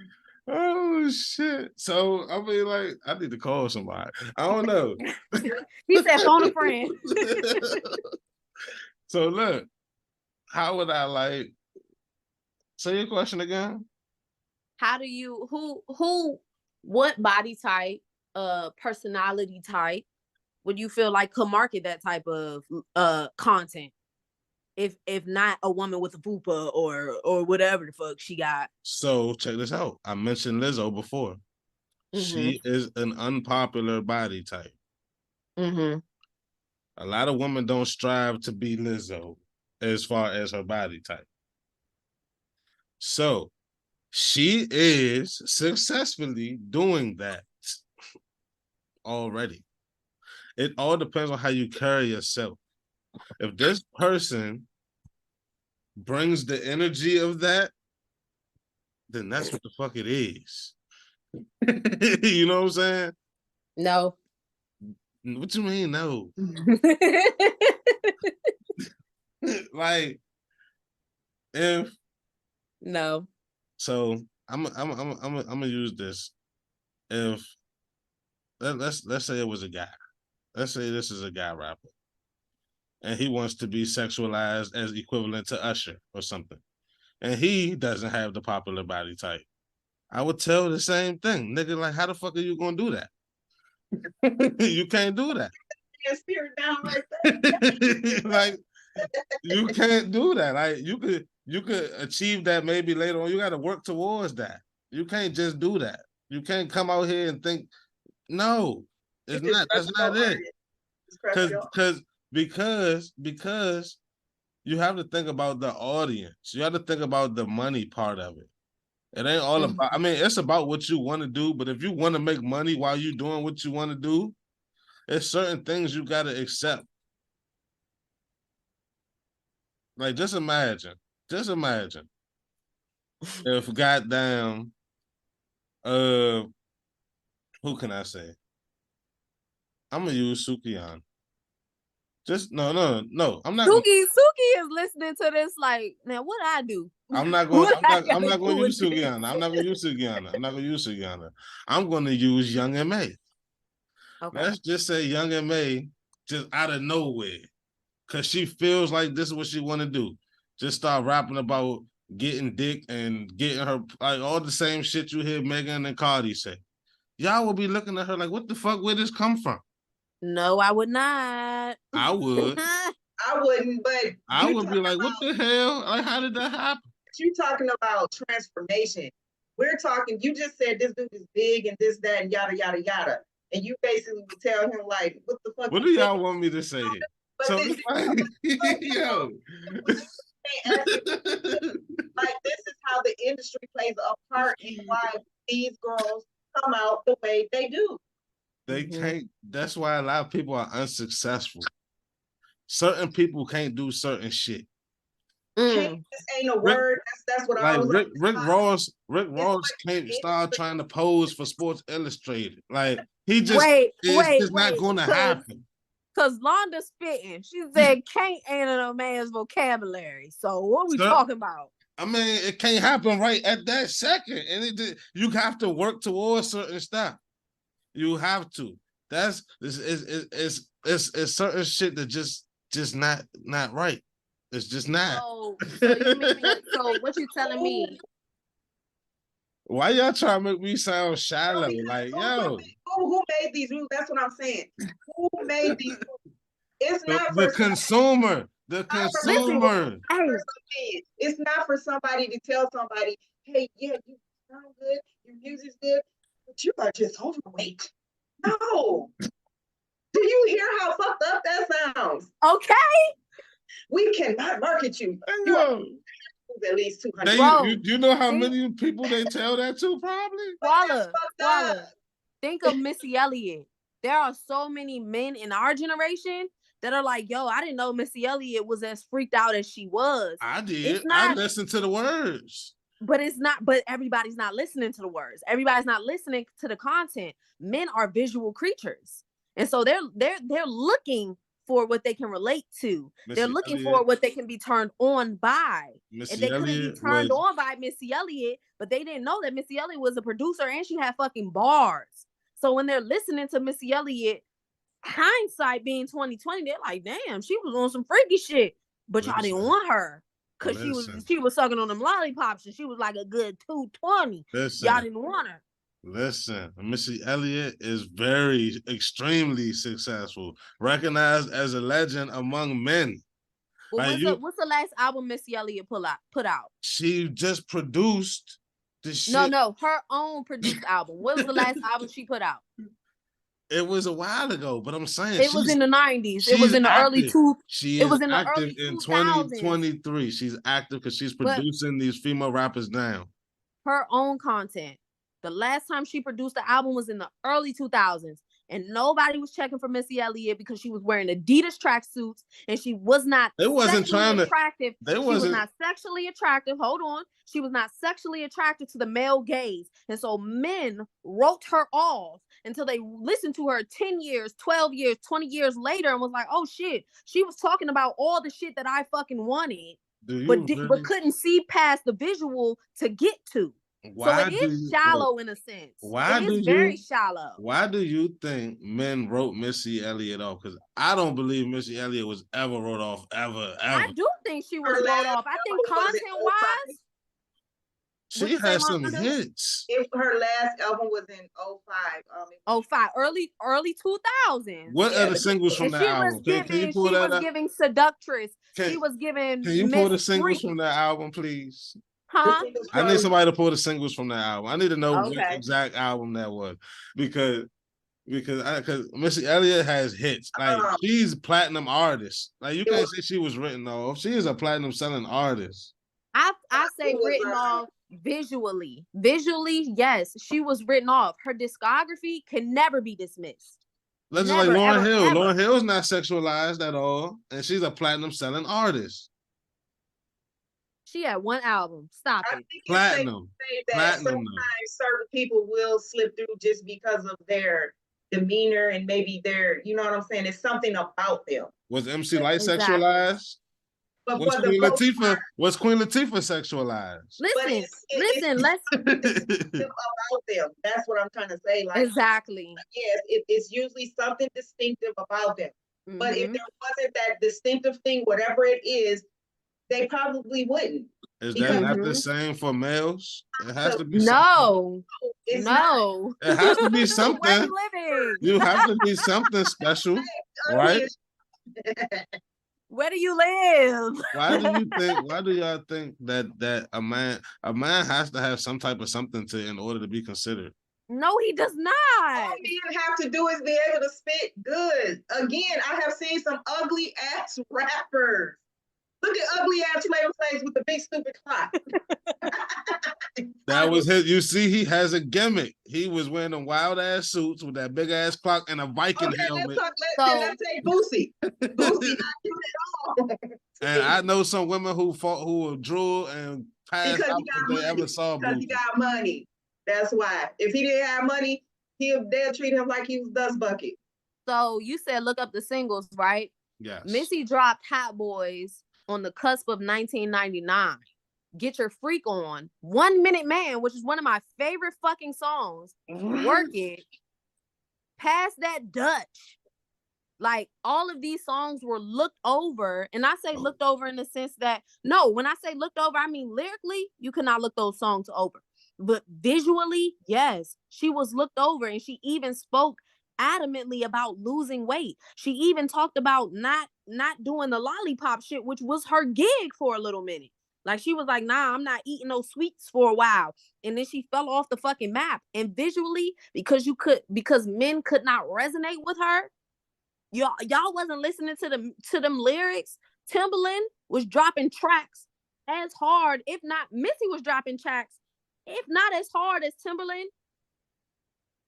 Oh shit. So I mean, like, I need to call somebody. I don't know. He said phone a friend. So look, how would I like say your question again? How do you what body type, personality type would you feel like could market that type of content? If not a woman with a fupa or whatever the fuck she got. So check this out. I mentioned Lizzo before. Mm-hmm. She is an unpopular body type. Mm-hmm. A lot of women don't strive to be Lizzo as far as her body type. So she is successfully doing that already. It all depends on how you carry yourself. If this person brings the energy of that, then that's what the fuck it is. You know what I'm saying? No. What you mean, no? Like, if no. So I'm gonna use this. If let's say it was a guy. Let's say this is a guy rapper, and he wants to be sexualized as equivalent to Usher or something, and he doesn't have the popular body type. I would tell the same thing, nigga. Like, how the fuck are you gonna do that? You can't do that. Your spirit down right there. Like, you can't do that. Like, you could achieve that maybe later on. You got to work towards that. You can't just do that. You can't come out here and think, no, it's not. That's not it. Because you have to think about the audience. You have to think about the money part of it. It ain't all about. I mean, it's about what you want to do. But if you want to make money while you're doing what you want to do, there's certain things you got to accept. Like, just imagine if goddamn, who can I say? I'm gonna use Sukian. Just no. I'm not. Suki is listening to this. Like, now what I do? I'm not going. I'm not going to use Sukiana. I'm not going to use Sukiana. I'm going to use Young M.A. Okay. Let's just say Young M.A. just out of nowhere, because she feels like this is what she want to do. Just start rapping about getting dick and getting her, like, all the same shit you hear Megan and Cardi say. Y'all will be looking at her like, what the fuck, where this come from? No, I would not. I would. I wouldn't, but I would be like, what the hell? Like, how did that happen? You're talking about transformation. We're talking, you just said this dude is big and this, that, and yada, yada, yada. And you basically would tell him, like, what the fuck? What do y'all want me to say here? So this, yo. Like, this is how the industry plays a part in why these girls come out the way they do. They can't. That's why a lot of people are unsuccessful. Certain people can't do certain shit. Can't ain't a word. That's what I was like. Rick Ross can't start trying to pose for Sports Illustrated. Like, he just it's not going to happen. Because Londa spitting, she said can't ain't no man's vocabulary. So what are we talking about? I mean, it can't happen right at that second, and you have to work towards certain stuff. You have to. It's certain shit that just not right. It's just not. So what you telling me? Why y'all trying to make me sound shallow? Like, yo. Who made these rules? That's what I'm saying. Who made these rules? It's not the consumer. The consumer. It's not for somebody to tell somebody, hey, yeah, you sound good, your music's good, but you are just overweight. No. Do you hear how fucked up that sounds? Okay. We cannot market you. You are at least 200. You know how many people they tell that to, probably? Walla. Think of Missy Elliott. There are so many men in our generation that are like, yo, I didn't know Missy Elliott was as freaked out as she was. I did. I listened to the words. But everybody's not listening to the words. Everybody's not listening to the content. Men are visual creatures. And so they're looking for what they can relate to. Missy They're looking Elliott, for what they can be turned on by. Missy And they couldn't be Elliott turned was on by Missy Elliott, but they didn't know that Missy Elliott was a producer and she had fucking bars. So when they're listening to Missy Elliott, hindsight being 2020, they're like, damn, she was on some freaky shit. But y'all didn't want her. Cause she was sucking on them lollipops and she was like a good 220. Y'all didn't want her. Listen, Missy Elliott is very, extremely successful, recognized as a legend among men. Well, what's the last album Missy Elliott put out? She just produced the shit. No, her own produced album. What was the last album she put out? It was a while ago, but I'm saying it was in the 90s. It was in the early She is active in 2023. She's active because she's producing these female rappers now. Her own content. The last time she produced the album was in the early 2000s, and nobody was checking for Missy Elliott because she was wearing Adidas tracksuits and she was not. They wasn't trying attractive. They she wasn't. was not sexually attractive. Hold on, she was not sexually attractive to the male gaze, and so men wrote her off until they listened to her 10 years, 12 years, 20 years later, and was like, "Oh shit, she was talking about all the shit that I fucking wanted, but couldn't see past the visual to get to." So it is shallow in a sense. It is very shallow. Why do you think men wrote Missy Elliott off? Because I don't believe Missy Elliott was ever wrote off, ever. I do think she was wrote off. I think content-wise, she has some hits. Her last album was in 05. 05, early 2000s. What are the singles from that album? Can you pull that up? She was giving Seductress. She was giving. Can you pull the singles from that album, please? Huh? I need somebody to pull the singles from that album. I need to know what exact album that was because Missy Elliott has hits. Like she's a platinum artist. Like you can't say she was written off. She is a platinum selling artist. I say written off visually. Visually, yes, she was written off. Her discography can never be dismissed. Let's like Lauryn Hill. Ever. Lauryn Hill is not sexualized at all, and she's a platinum selling artist. She had one album. Stop it. Platinum. Sometimes certain people will slip through just because of their demeanor and maybe their, you know what I'm saying? It's something about them. Was MC Lyte sexualized? But was Queen Latifah sexualized? Listen, let's about them. That's what I'm trying to say. Like, exactly. Yes, it's usually something distinctive about them. Mm-hmm. But if there wasn't that distinctive thing, whatever it is, they probably wouldn't. Is that not the same for males? It has to be no. It has to be something. Where you living? You have to be something special, right? Where do you live? Why do y'all think that a man has to have some type of something in order to be considered? No, he does not. All men have to do is be able to spit good. Again, I have seen some ugly ass rappers. Look at ugly ass Flavor Flav with the big stupid clock. That was his. You see, he has a gimmick. He was wearing them wild ass suits with that big ass clock and a Viking helmet. Let's say Boosie. Boosie not doing it all. And I know some women who drool and passed out if they ever saw Boosie. Because he got money. That's why. If he didn't have money, they'll treat him like he was Dust Bucket. So you said look up the singles, right? Yes. Missy dropped Hot Boys on the cusp of 1999. Get Your Freak On. 1 Minute Man, which is one of my favorite fucking songs. Work It. Past That Dutch. Like, all of these songs were looked over. And I say looked over in the sense that, no, when I say looked over, I mean lyrically, you cannot look those songs over. But visually, yes, she was looked over. And she even spoke adamantly about losing weight. She even talked about not doing the lollipop shit, which was her gig for a little minute. Like, she was like, nah, I'm not eating those sweets for a while. And then she fell off the fucking map. And visually, because men could not resonate with her, y'all wasn't listening to them lyrics. Timbaland was dropping tracks as hard, if not, Missy was dropping tracks, if not as hard as Timbaland.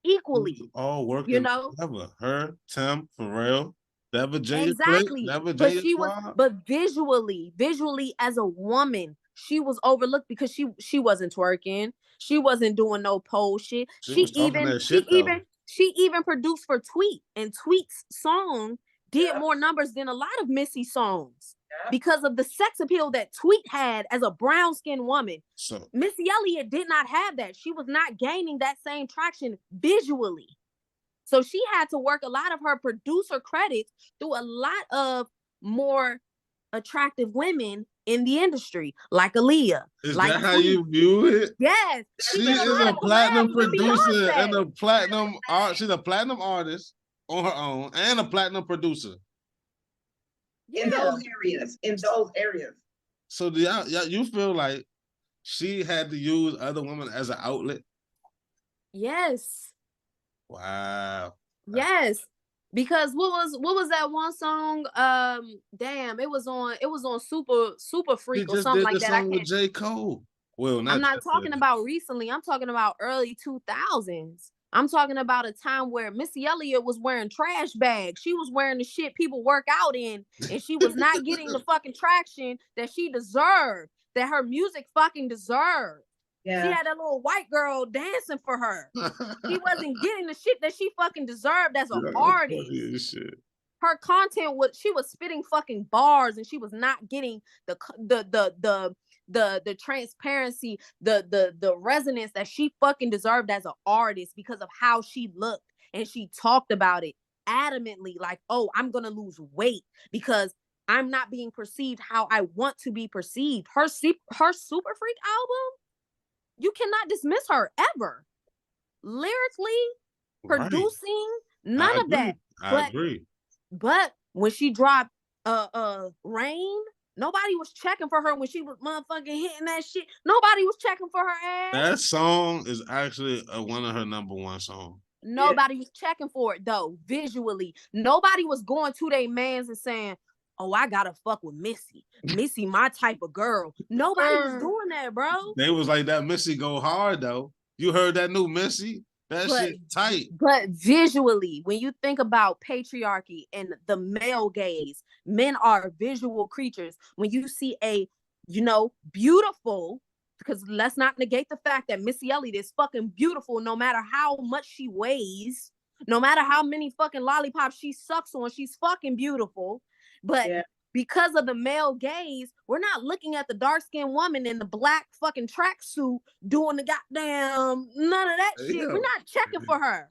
Equally, all working together. Her, Tim, Pharrell, that Virginia, exactly. But visually as a woman, she was overlooked because she wasn't twerking, she wasn't doing no pole shit. She even produced for Tweet, and Tweet's song did more numbers than a lot of Missy songs Yeah. because of the sex appeal that Tweet had as a brown-skinned woman. So Missy Elliott did not have that. She was not gaining that same traction visually. So she had to work a lot of her producer credits through a lot of more attractive women in the industry, like Aaliyah. is like that how Tweet. you view it? Yes. She did a is lot a of platinum collabs with producer and Beyonce. a platinum art. She's a platinum artist on her own and a platinum producer. Yeah. In those areas. So do you feel like she had to use other women as an outlet? Yes. Wow. Yes. Because what was that one song? Damn, it was on Super She Freak or just something did like the that. I song with can't. J. Cole. Well, I'm not just talking yet. about recently. I'm talking about early 2000s. I'm talking about a time where Missy Elliott was wearing trash bags. She was wearing the shit people work out in, and she was not getting the fucking traction that she deserved, that her music fucking deserved. Yeah. She had that little white girl dancing for her. She wasn't getting the shit that she fucking deserved as an artist. Funny as shit. Her content was, she was spitting fucking bars, and she was not getting the transparency, the resonance that she fucking deserved as an artist because of how she looked, and she talked about it adamantly, like, oh, I'm gonna lose weight because I'm not being perceived how I want to be perceived. Her Super Freak album, you cannot dismiss her ever. Lyrically, producing, none of that. I agree. But when she dropped Rain, nobody was checking for her when she was motherfucking hitting that shit. Nobody was checking for her ass. That song is actually one of her number one songs. Nobody was checking for it though, visually. Nobody was going to their mans and saying, oh, I gotta fuck with Missy. Missy, my type of girl. Nobody was doing that, bro. They was like, that Missy go hard though. You heard that new Missy? That shit tight. But visually, when you think about patriarchy and the male gaze, men are visual creatures. When you see a, beautiful, because let's not negate the fact that Missy Elliott is fucking beautiful no matter how much she weighs, no matter how many fucking lollipops she sucks on, she's fucking beautiful. But because of the male gaze, we're not looking at the dark-skinned woman in the black fucking tracksuit doing the goddamn none of that shit. We're not checking for her.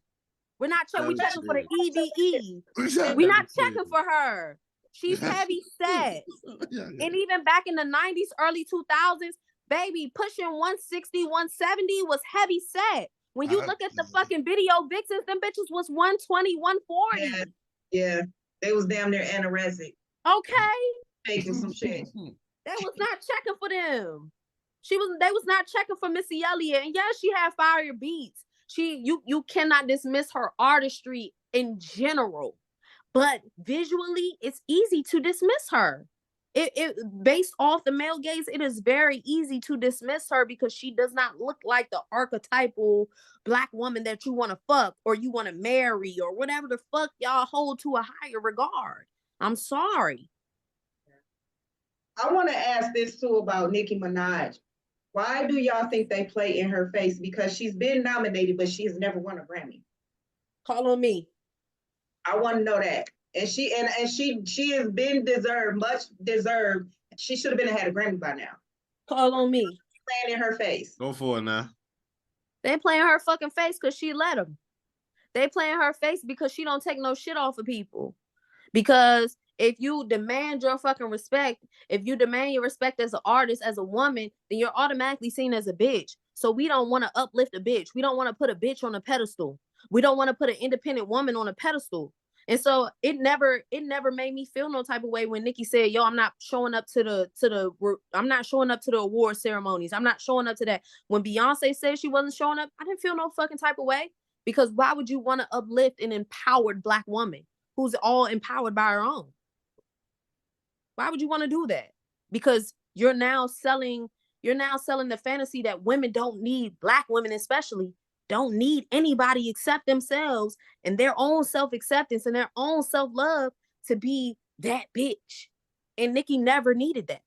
We're not checking. We're checking for the EVE. We're not checking for her. She's heavy set. And even back in the 90s, early 2000s, baby, pushing 160, 170 was heavy set. When you look at the fucking video vixens, them bitches was 120, 140. Yeah. They was damn near anorexic. Okay. Taking some shit. They was not checking for them. They was not checking for Missy Elliott. And yes, she had fire beats. You cannot dismiss her artistry in general. But visually, it's easy to dismiss her. It based off the male gaze, it is very easy to dismiss her because she does not look like the archetypal black woman that you want to fuck or you want to marry or whatever the fuck y'all hold to a higher regard. I'm sorry. I want to ask this too about Nicki Minaj. Why do y'all think they play in her face? Because she's been nominated, but she has never won a Grammy. Call on me. I want to know that. And she has been much deserved. She should have had a Grammy by now. Call on me. Playing in her face. Go for it now. They playing her fucking face because she let them. They playing her face because she don't take no shit off of people. Because if you demand your fucking respect, if you demand your respect as an artist, as a woman, then you're automatically seen as a bitch. So we don't want to uplift a bitch. We don't want to put a bitch on a pedestal. We don't want to put an independent woman on a pedestal. And so it never made me feel no type of way when Nicki said, yo, I'm not showing up to the award ceremonies. I'm not showing up to that. When Beyonce said she wasn't showing up, I didn't feel no fucking type of way, because why would you want to uplift an empowered black woman who's all empowered by her own? Why would you want to do that? Because you're now selling the fantasy that women don't need, black women especially, don't need anybody except themselves and their own self-acceptance and their own self-love to be that bitch. And Nicki never needed that.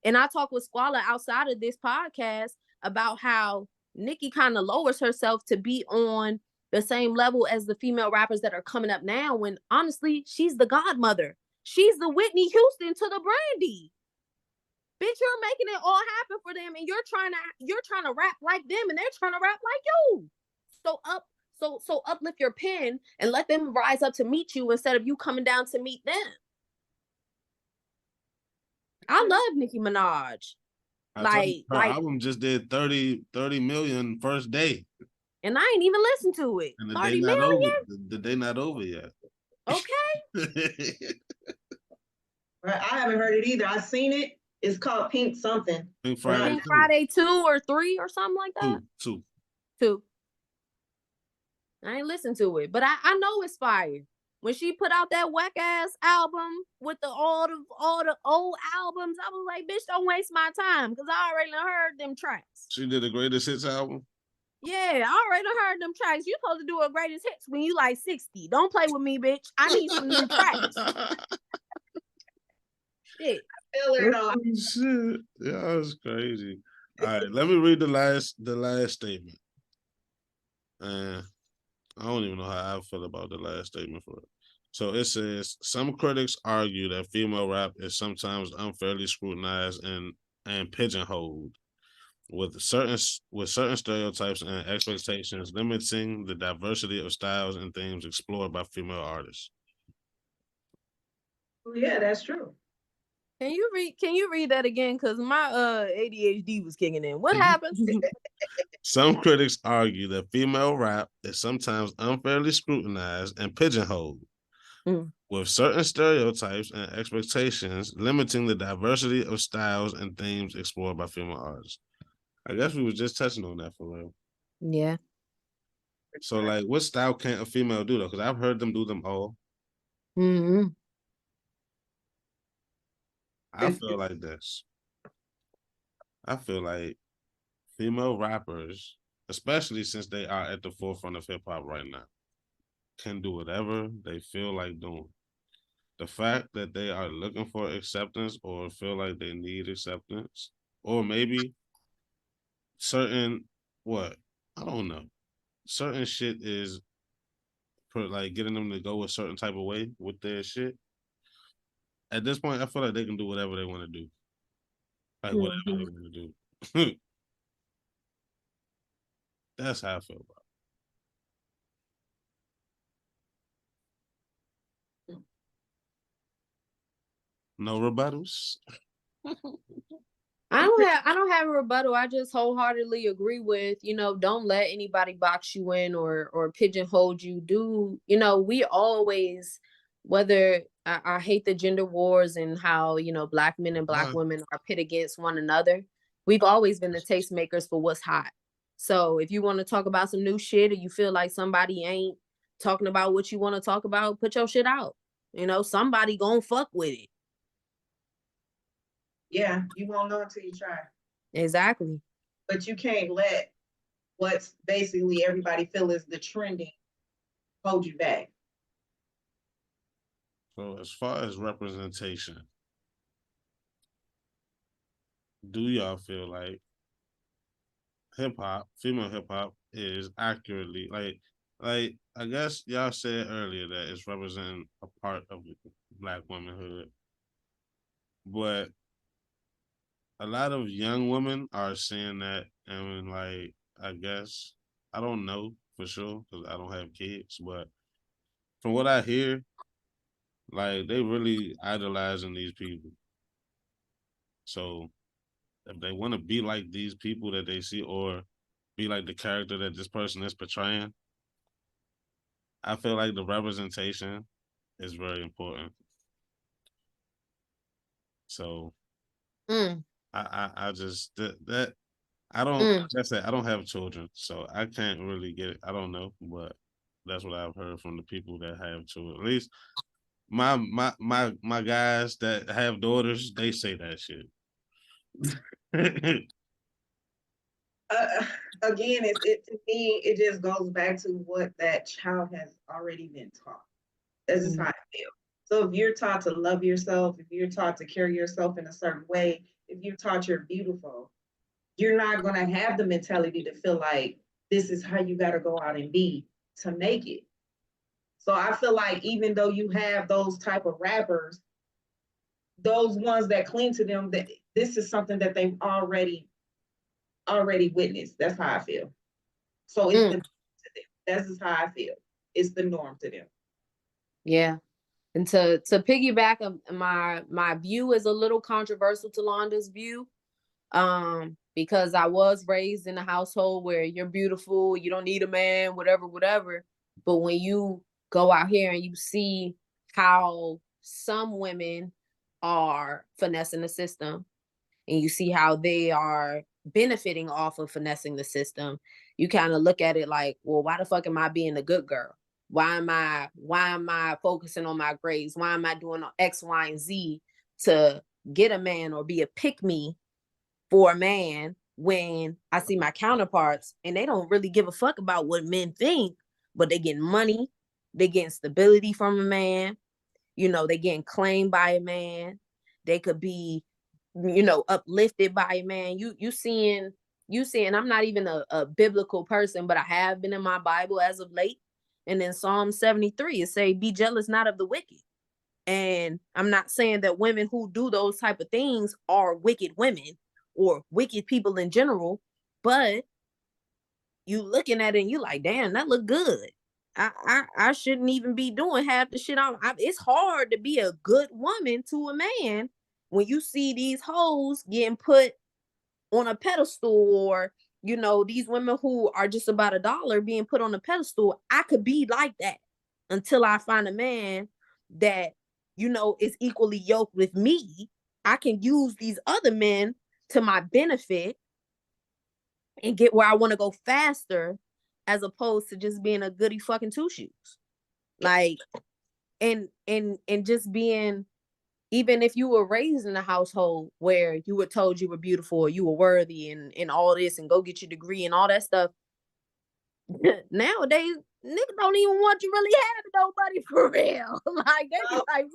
And I talk with Squala outside of this podcast about how Nicki kind of lowers herself to be on the same level as the female rappers that are coming up now, when honestly, she's the godmother. She's the Whitney Houston to the Brandy. Bitch, you're making it all happen for them, and you're trying to rap like them, and they're trying to rap like you. So uplift your pen and let them rise up to meet you instead of you coming down to meet them. I love Nicki Minaj. Her album just did 30 million first day. And I ain't even listened to it. And 30 million? The day not over yet. Okay. Right, I haven't heard it either. I seen it. It's called Pink something. Pink Friday. Pink Friday 2 or 3 or something like that. Two. I ain't listened to it, but I know it's fire. When she put out that whack ass album with all the old albums, I was like, bitch, don't waste my time, because I already heard them tracks. She did a greatest hits album? Yeah, I already heard them tracks. You supposed to do a greatest hits when you like 60. Don't play with me, bitch. I need some new tracks. Shit. Shit. Yeah, that's crazy. All right, let me read the last statement. I don't even know how I feel about the last statement for it. So it says, some critics argue that female rap is sometimes unfairly scrutinized and pigeonholed with certain stereotypes and expectations, limiting the diversity of styles and themes explored by female artists. Yeah, that's true. Can you read that again? Because my ADHD was kicking in. What happened? Some critics argue that female rap is sometimes unfairly scrutinized and pigeonholed with certain stereotypes and expectations, limiting the diversity of styles and themes explored by female artists. I guess we were just touching on that for real. Yeah. So, like, what style can't a female do, though? Because I've heard them do them all. Mm-hmm. I feel like this. I feel like female rappers, especially since they are at the forefront of hip-hop right now, can do whatever they feel like doing. The fact that they are looking for acceptance or feel like they need acceptance, or maybe certain, I don't know. Certain shit is like getting them to go a certain type of way with their shit. At this point, I feel like they can do whatever they want to do. Like whatever they want to do. That's how I feel about it. No rebuttals. I don't have a rebuttal. I just wholeheartedly agree with, don't let anybody box you in or pigeonhole you. We always, whether I hate the gender wars and how, Black men and Black women are pit against one another. We've always been the tastemakers for what's hot. So if you want to talk about some new shit or you feel like somebody ain't talking about what you want to talk about, put your shit out. Somebody gonna fuck with it. Yeah, you won't know until you try. Exactly. But you can't let what's basically everybody feel is the trending hold you back. So as far as representation, do y'all feel like female hip-hop is accurately, like I guess y'all said earlier that it's representing a part of Black womanhood, but a lot of young women are saying that, and like, I guess, I don't know for sure because I don't have kids, but from what I hear, like, they really idolizing these people. So if they want to be like these people that they see or be like the character that this person is portraying, I feel like the representation is very important. So I just that I don't like I said, I don't have children, so I can't really get it. I don't know, but that's what I've heard from the people that have children. At least my guys that have daughters, they say that shit. Again, to me, it just goes back to what that child has already been taught. This is how I feel. So if you're taught to love yourself, if you're taught to carry yourself in a certain way, if you're taught you're beautiful, you're not going to have the mentality to feel like this is how you got to go out and be to make it. So I feel like even though you have those type of rappers, those ones that cling to them, that this is something that they've already witnessed. That's how I feel. So it's the norm to them. That's just how I feel. It's the norm to them. Yeah. And to piggyback, my view is a little controversial to Londa's view. Because I was raised in a household where you're beautiful, you don't need a man, whatever. But when you go out here and you see how some women are finessing the system, and you see how they are benefiting off of finessing the system, you kind of look at it like, well, why the fuck am I being a good girl? Why am I focusing on my grades? Why am I doing X, Y, and Z to get a man or be a pick me for a man, when I see my counterparts and they don't really give a fuck about what men think, but they getting money, they getting stability from a man, they getting claimed by a man, they could be, uplifted by a man. You seeing, I'm not even a biblical person, but I have been in my Bible as of late. And in Psalm 73, it say, be jealous not of the wicked. And I'm not saying that women who do those type of things are wicked women or wicked people in general, but you looking at it and you like, damn, that look good. I shouldn't even be doing half the shit. It's hard to be a good woman to a man when you see these hoes getting put on a pedestal, or these women who are just about a dollar being put on a pedestal. I could be like that until I find a man that is equally yoked with me. I can use these other men to my benefit and get where I want to go faster, as opposed to just being a goody fucking two shoes. Like, and just being, even if you were raised in a household where you were told you were beautiful, or you were worthy, and all this, and go get your degree and all that stuff. Nowadays, niggas don't even want you really having nobody for real. Like, they be like,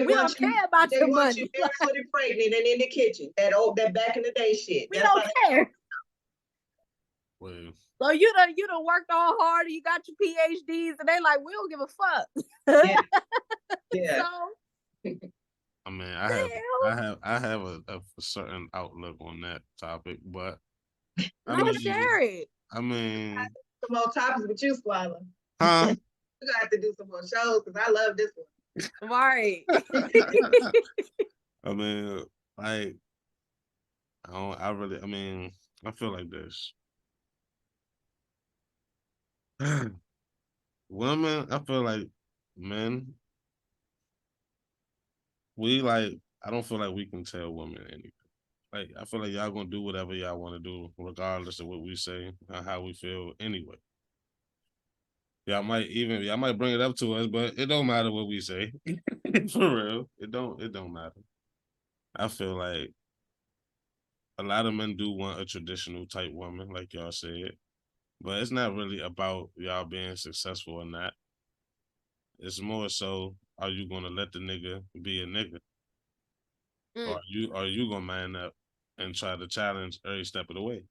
we don't care about your money. They want you barefoot and pregnant and in the kitchen. That back in the day shit. We don't care. Well, so you done worked all hard, and you got your PhDs, and they like, we don't give a fuck. Yeah. So, I mean, I have a certain outlook on that topic, but share it. I mean, some more topics with you, Squala. Huh? You got to do some more shows because I love this one. Right. I mean, like, I feel like this. Women, I feel like men, I don't feel like we can tell women anything. Like, I feel like y'all gonna do whatever y'all want to do, regardless of what we say or how we feel anyway. Y'all might bring it up to us, but it don't matter what we say. For real. It don't matter. I feel like a lot of men do want a traditional type woman, like y'all said. But it's not really about y'all being successful or not. It's more so, are you gonna let the nigga be a nigga? Or are you gonna man up and try to challenge every step of the way?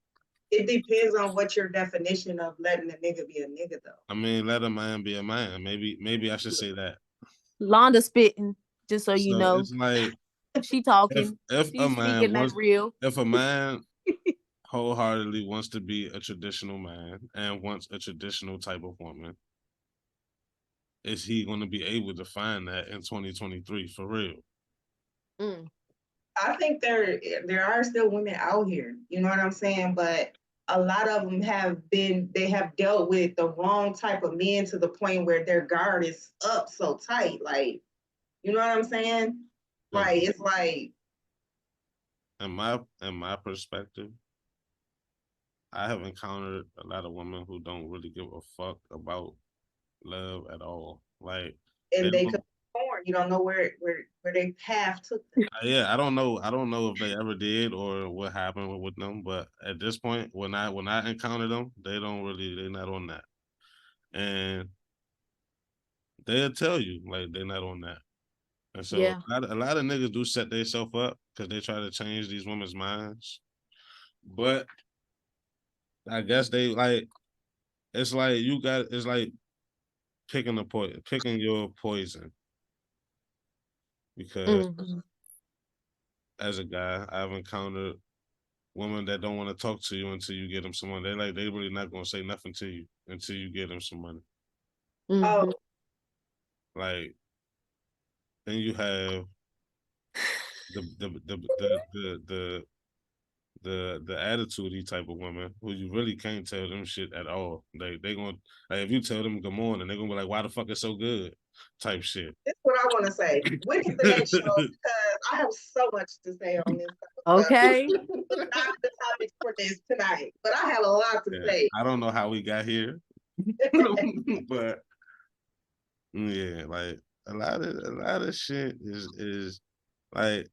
It depends on what your definition of letting a nigga be a nigga, though. I mean, let a man be a man. Maybe I should say that. Londa spitting, just so you know. It's like, she talking. If She's speaking that real. If a man wholeheartedly wants to be a traditional man and wants a traditional type of woman, is he going to be able to find that in 2023 for real? I think there are still women out here, you know what I'm saying? But a lot of them have dealt with the wrong type of men to the point where their guard is up so tight. Like, you know what I'm saying? Right. It's like, in my perspective, I have encountered a lot of women who don't really give a fuck about love at all. Like, and they could be born. You don't know where their path took them. Yeah, I don't know if they ever did or what happened with them. But at this point, when I encounter them, they're not on that, and they'll tell you like they're not on that. And so a lot of niggas do set themselves up because they try to change these women's minds. But I guess they like, it's like picking your poison. Because as a guy, I've encountered women that don't want to talk to you until you get them some money. They really not gonna say nothing to you until you get them some money. Oh, Like, then you have the attitude type of women who you really can't tell them shit at all. They gonna, like, if you tell them good morning, they're gonna be like, why the fuck it's so good? Type shit. this is what I want to say. When is the next show? Because I have so much to say on this. Okay. Not the topics for this tonight, but I have a lot to say. I don't know how we got here, but yeah, like a lot of shit is like,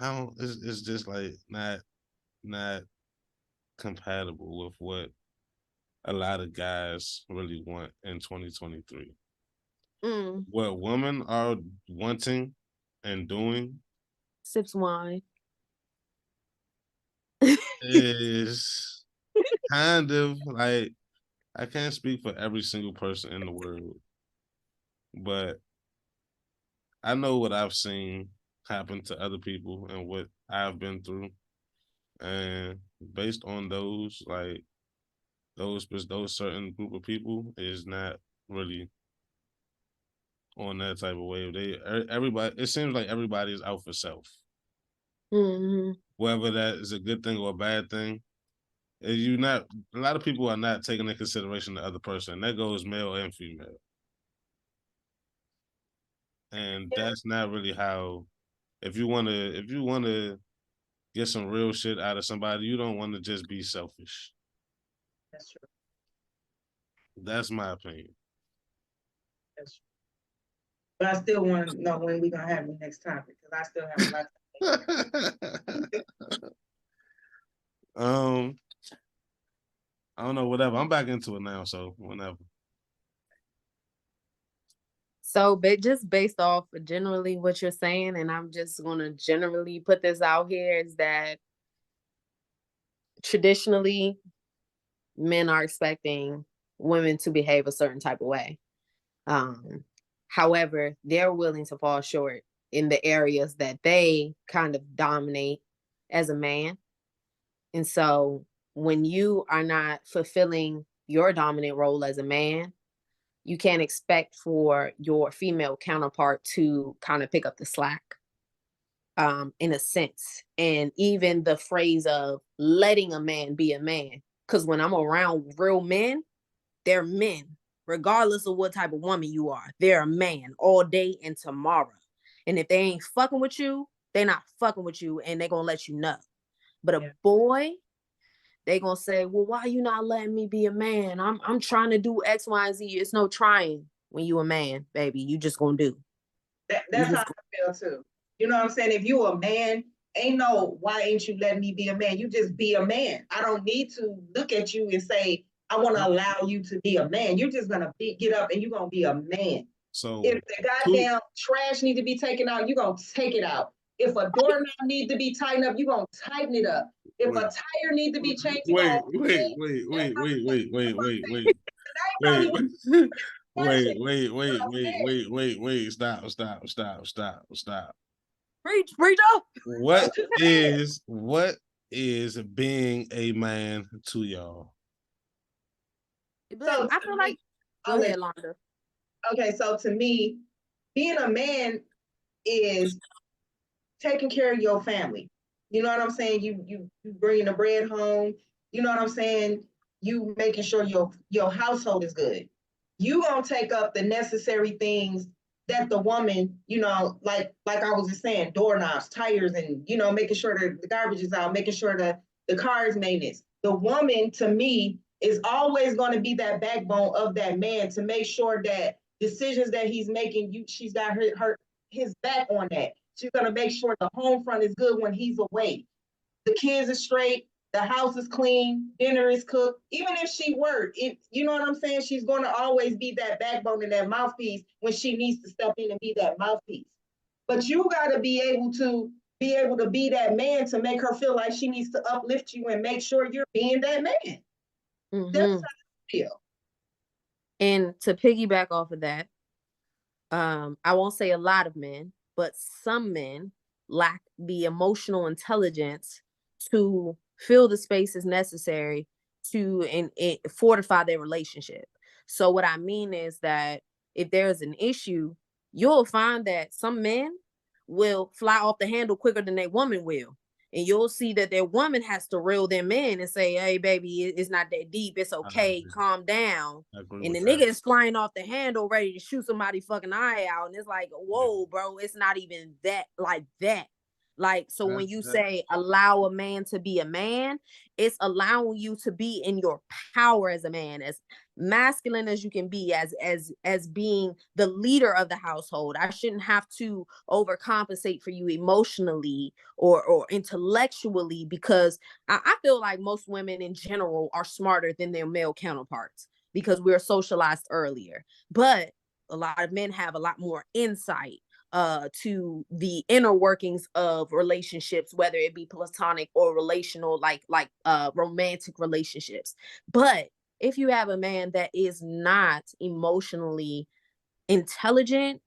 I don't. It's just like not compatible with what a lot of guys really want in 2023. What women are wanting and doing Sips wine. is kind of like, I can't speak for every single person in the world, but I know what I've seen happen to other people and what I've been through. And based on those, like those certain group of people is not really on that type of wave. Everybody, it seems like everybody is out for self. Whether that is a good thing or a bad thing, a lot of people are not taking into consideration the other person. That goes male and female. And that's not really how, if you wanna get some real shit out of somebody, you don't want to just be selfish. That's true. That's my opinion. That's true. But I still want to know when we're gonna have the next topic, because I still have a lot to say. I don't know, whatever. I'm back into it now, so whenever. So, but just based off generally what you're saying, and I'm just gonna generally put this out here, is that traditionally men are expecting women to behave a certain type of way. However, they're willing to fall short in the areas that they kind of dominate as a man. And so when you are not fulfilling your dominant role as a man, you can't expect for your female counterpart to kind of pick up the slack, in a sense. And even the phrase of letting a man be a man, because when I'm around real men, they're men, regardless of what type of woman you are. They're a man all day and tomorrow. And if they ain't fucking with you, they're not fucking with you, and they're gonna let you know. But a boy, they gonna say, well, why you not letting me be a man? I'm trying to do X, Y, and Z. It's no trying when you a man, baby. You just gonna do. That's how I feel too. You know what I'm saying? If you a man, ain't no, why ain't you letting me be a man? You just be a man. I don't need to look at you and say, I want to allow you to be a man. You're just gonna get up and you're gonna be a man. So if the goddamn trash need to be taken out, you're gonna take it out. If a doorknob need to be tightened up, you're gonna tighten it up. If a tire need to be changed, wait, stop. Preach up. What is being a man to y'all? So I feel like, go ahead, Londa. Okay, so to me, being a man is taking care of your family. You know what I'm saying? You bringing the bread home. You know what I'm saying? You making sure your household is good. You gonna take up the necessary things that the woman, you know, like I was just saying, doorknobs, tires, and you know, making sure that the garbage is out, making sure that the car is maintenance. The woman, to me, is always going to be that backbone of that man to make sure that decisions that he's making, she's got his back on that. She's going to make sure the home front is good when he's away. The kids are straight, the house is clean, dinner is cooked. Even if she worked, you know what I'm saying? She's going to always be that backbone and that mouthpiece when she needs to step in and be that mouthpiece. But you got to be able to be that man to make her feel like she needs to uplift you and make sure you're being that man. That's how I feel. And to piggyback off of that, I won't say a lot of men, but some men lack the emotional intelligence to fill the spaces necessary to fortify their relationship. So what I mean is that if there's an issue, you'll find that some men will fly off the handle quicker than their woman will. And you'll see that their woman has to reel them in and say, hey, baby, it's not that deep. It's okay. Calm down. And the nigga is flying off the handle ready to shoot somebody fucking eye out. And it's like, whoa, bro, it's not even that like that. Like, so when you say allow a man to be a man, it's allowing you to be in your power as a man, as masculine as you can be, as being the leader of the household. I shouldn't have to overcompensate for you emotionally or intellectually, because I feel like most women in general are smarter than their male counterparts because we're socialized earlier. But a lot of men have a lot more insight to the inner workings of relationships, whether it be platonic or relational, like romantic relationships. But if you have a man that is not emotionally intelligent,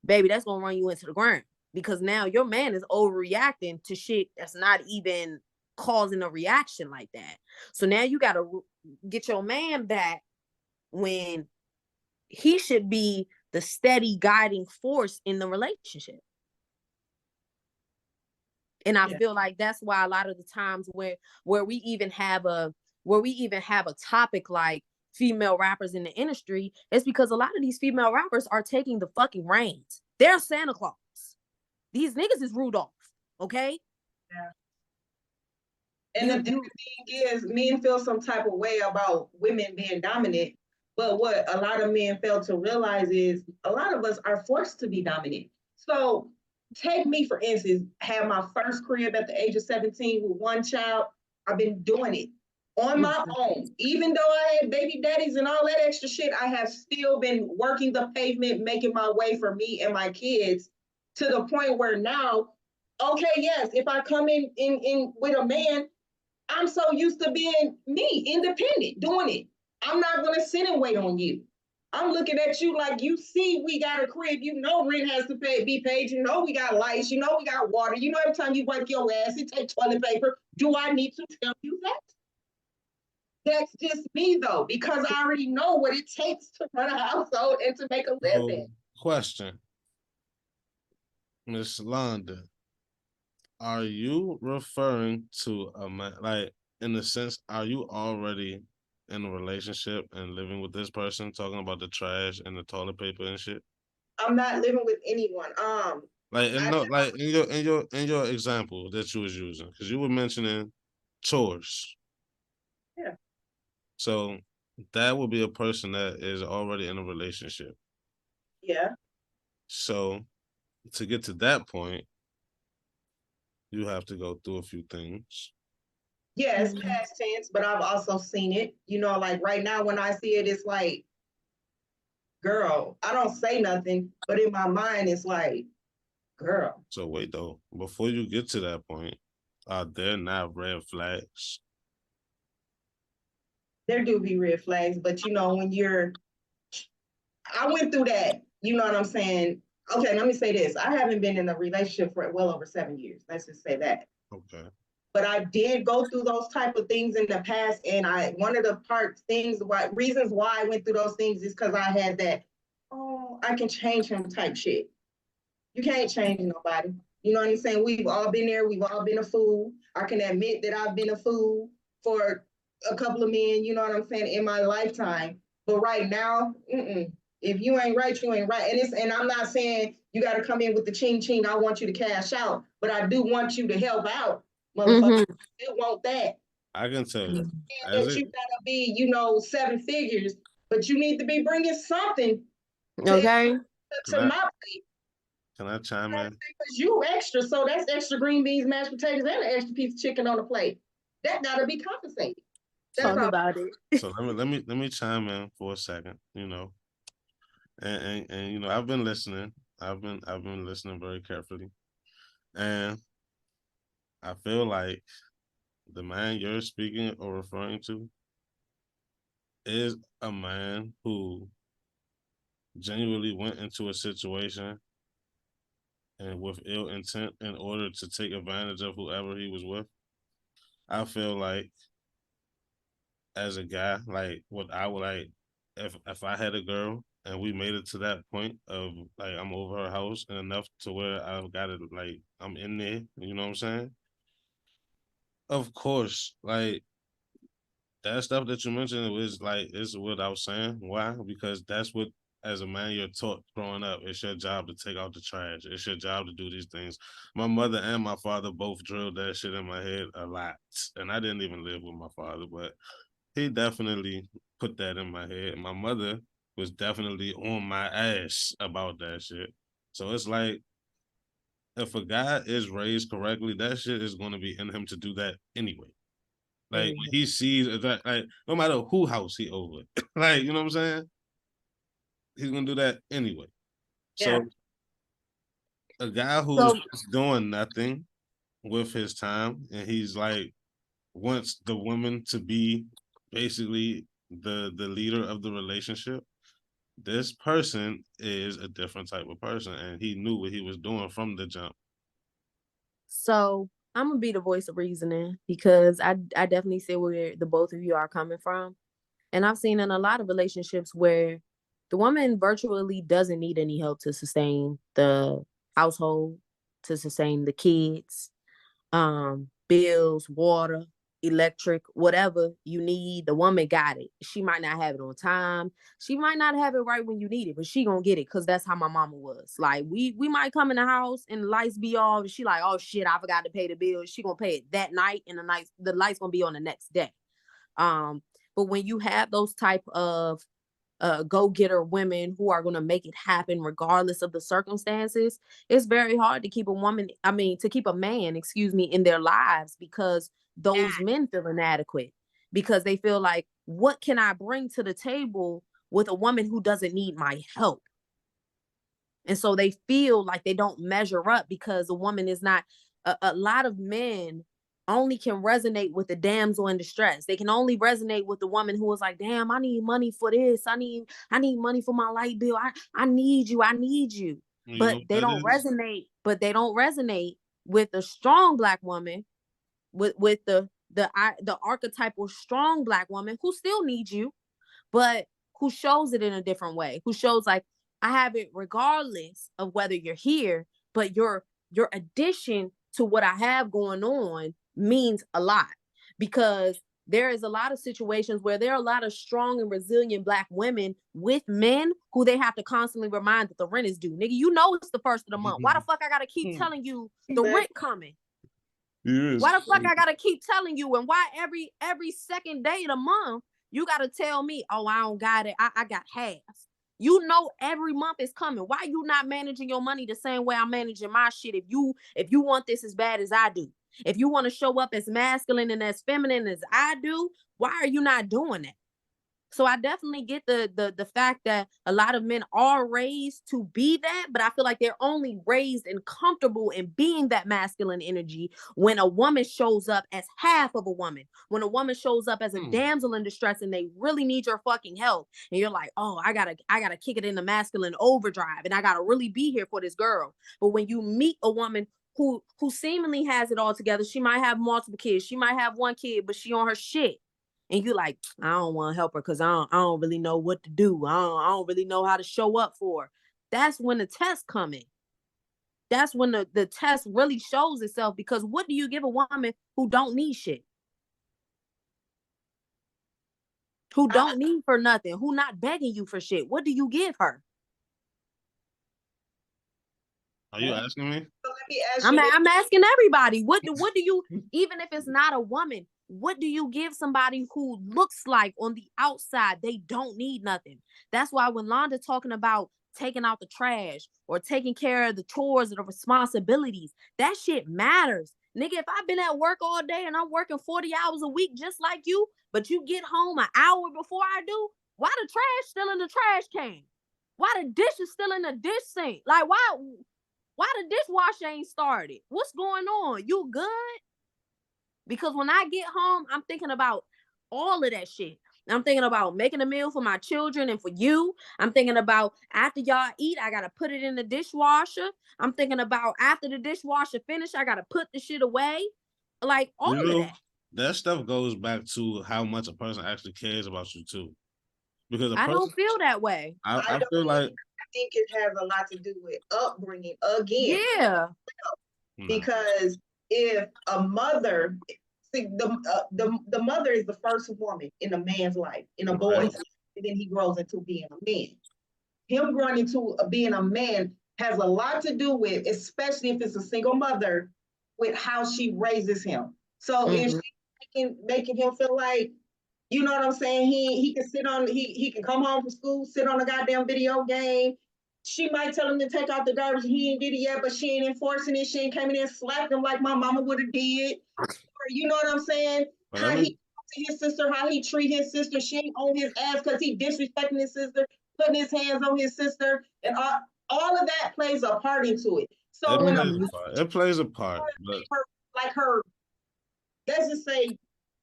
baby, that's gonna run you into the ground, because now your man is overreacting to shit that's not even causing a reaction like that. So now you gotta get your man back when he should be the steady guiding force in the relationship. And I feel like that's why a lot of the times where we even have a topic like female rappers in the industry, it's because a lot of these female rappers are taking the fucking reins. They're Santa Claus. These niggas is Rudolph, okay? Yeah. And the thing is, men feel some type of way about women being dominant. But what a lot of men fail to realize is a lot of us are forced to be dominant. So take me, for instance, had my first crib at the age of 17 with one child. I've been doing it on my own. Even though I had baby daddies and all that extra shit, I have still been working the pavement, making my way for me and my kids, to the point where now, okay, yes, if I come in with a man, I'm so used to being me, independent, doing it. I'm not going to sit and wait on you. I'm looking at you like, you see we got a crib, you know rent has to be paid, you know we got lights, you know we got water, you know every time you wipe your ass, it takes toilet paper. Do I need to tell you that? That's just me, though, because I already know what it takes to run a household and to make a living. Question, Miss Londa, are you referring to a man, like, in the sense, are you already in a relationship and living with this person, talking about the trash and the toilet paper and shit? I'm not living with anyone. Like, in your example that you was using, because you were mentioning chores. Yeah. So that would be a person that is already in a relationship. Yeah. So to get to that point, you have to go through a few things. Yeah, it's past tense, but I've also seen it. You know, like right now when I see it, it's like, girl, I don't say nothing, but in my mind, it's like, girl. So wait though, before you get to that point, are there not red flags? There do be red flags, but you know, I went through that, you know what I'm saying? Okay, let me say this. I haven't been in a relationship for well over 7 years. Let's just say that. Okay. But I did go through those type of things in the past. And one of the reasons why I went through those things is because I had that, oh, I can change him type shit. You can't change nobody. You know what I'm saying? We've all been there. We've all been a fool. I can admit that I've been a fool for a couple of men, you know what I'm saying, in my lifetime. But right now, if you ain't right, you ain't right. And I'm not saying you got to come in with the ching ching. I want you to cash out, but I do want you to help out, motherfucker. I still want that. I can tell you. That you gotta be, 7 figures, but you need to be bringing something. Okay. To my plate. Can I chime in? Because you extra, so that's extra green beans, mashed potatoes, and an extra piece of chicken on the plate. That gotta be compensated. Talk about it. So let me chime in for a second, and I've been listening. I've been listening very carefully, and I feel like the man you're speaking or referring to is a man who genuinely went into a situation and with ill intent in order to take advantage of whoever he was with. I feel like as a guy, like what I would like if I had a girl and we made it to that point of like I'm over her house and enough to where I've got it like I'm in there, you know what I'm saying? Of course, like that stuff that you mentioned was like is what I was saying. Why? Because that's what as a man you're taught growing up. It's your job to take out the trash. It's your job to do these things. My mother and my father both drilled that shit in my head a lot. And I didn't even live with my father, but he definitely put that in my head. My mother was definitely on my ass about that shit. So it's like if a guy is raised correctly, that shit is going to be in him to do that anyway. Like when he sees that, like no matter who house he over, like you know what I'm saying, he's gonna do that anyway. Yeah. So a guy who's just doing nothing with his time and he's like wants the woman to be basically the leader of the relationship. This person is a different type of person, and he knew what he was doing from the jump. So I'm gonna be the voice of reasoning because I definitely see where the both of you are coming from. And I've seen in a lot of relationships where the woman virtually doesn't need any help to sustain the household, to sustain the kids, bills, water, electric, whatever you need. The woman got it. She might not have it on time. She might not have it right when you need it, but she gonna get it because that's how my mama was. Like we might come in the house and the lights be off. And she like, oh shit, I forgot to pay the bill. She gonna pay it that night, and the lights gonna be on the next day. But when you have those type of go-getter women who are going to make it happen regardless of the circumstances, it's very hard to keep to keep a man, excuse me, in their lives because those men feel inadequate because they feel like, what can I bring to the table with a woman who doesn't need my help? And so they feel like they don't measure up because a woman is not, a lot of men only can resonate with the damsel in distress. They can only resonate with the woman who is like, damn, I need money for this. I need money for my light bill. I need you. I need you. You know But what they that don't is? resonate, with a strong black woman, with the archetypal strong black woman who still needs you, but who shows it in a different way, who shows like, I have it regardless of whether you're here, but your addition to what I have going on means a lot. Because there is a lot of situations where there are a lot of strong and resilient black women with men who they have to constantly remind that the rent is due. Nigga, you know it's the first of the month. Why the fuck I gotta keep telling you the rent coming? Why the fuck I gotta keep telling you? And why every second day of the month you gotta tell me, oh, I don't got it. I got half. You know every month is coming. Why you not managing your money the same way I'm managing my shit? If you want this as bad as I do, if you want to show up as masculine and as feminine as I do, why are you not doing that? So I definitely get the fact that a lot of men are raised to be that, but I feel like they're only raised and comfortable in being that masculine energy when a woman shows up as half of a woman, when a woman shows up as a damsel in distress and they really need your fucking help. And you're like, oh, I gotta kick it in the masculine overdrive and I gotta really be here for this girl. But when you meet a woman who seemingly has it all together, she might have multiple kids, she might have one kid, but she on her shit, and you like, I don't want to help her because I don't really know what to do. I don't really know how to show up for her. That's when the test come in. That's when the test really shows itself, because what do you give a woman who don't need shit? Who don't need for nothing? Who not begging you for shit? What do you give her? Are you asking me? So let me ask you I'm asking everybody. What do you, even if it's not a woman, what do you give somebody who looks like on the outside they don't need nothing? That's why when Londa talking about taking out the trash or taking care of the chores or the responsibilities, that shit matters. Nigga, if I've been at work all day and I'm working 40 hours a week just like you, but you get home an hour before I do, why the trash still in the trash can? Why the dish is still in the dish sink? Like, why the dishwasher ain't started? What's going on? You good? Because when I get home, I'm thinking about all of that shit. I'm thinking about making a meal for my children and for you. I'm thinking about after y'all eat, I gotta put it in the dishwasher. I'm thinking about after the dishwasher finish, I gotta put the shit away. Like all You of know, that. that stuff goes back to how much a person actually cares about you too. Because a I don't person, feel that way. I feel like, I think it has a lot to do with upbringing again. Yeah. Because if a mother, see, the mother is the first woman in a man's life, in a boy's life, and then he grows into being a man. Him growing into being a man has a lot to do with, especially if it's a single mother, with how she raises him. So if she's making him feel like, you know what I'm saying, he can sit on, he can come home from school, sit on a goddamn video game. She might tell him to take out the garbage. He ain't did it yet, but she ain't enforcing it. She ain't coming in and slapped him like my mama would have did. Or, you know what I'm saying? How he talk to his sister, how he treat his sister. She ain't on his ass because he disrespecting his sister, putting his hands on his sister, and all of that plays a part into it. So when it plays a part, but like her, let's just say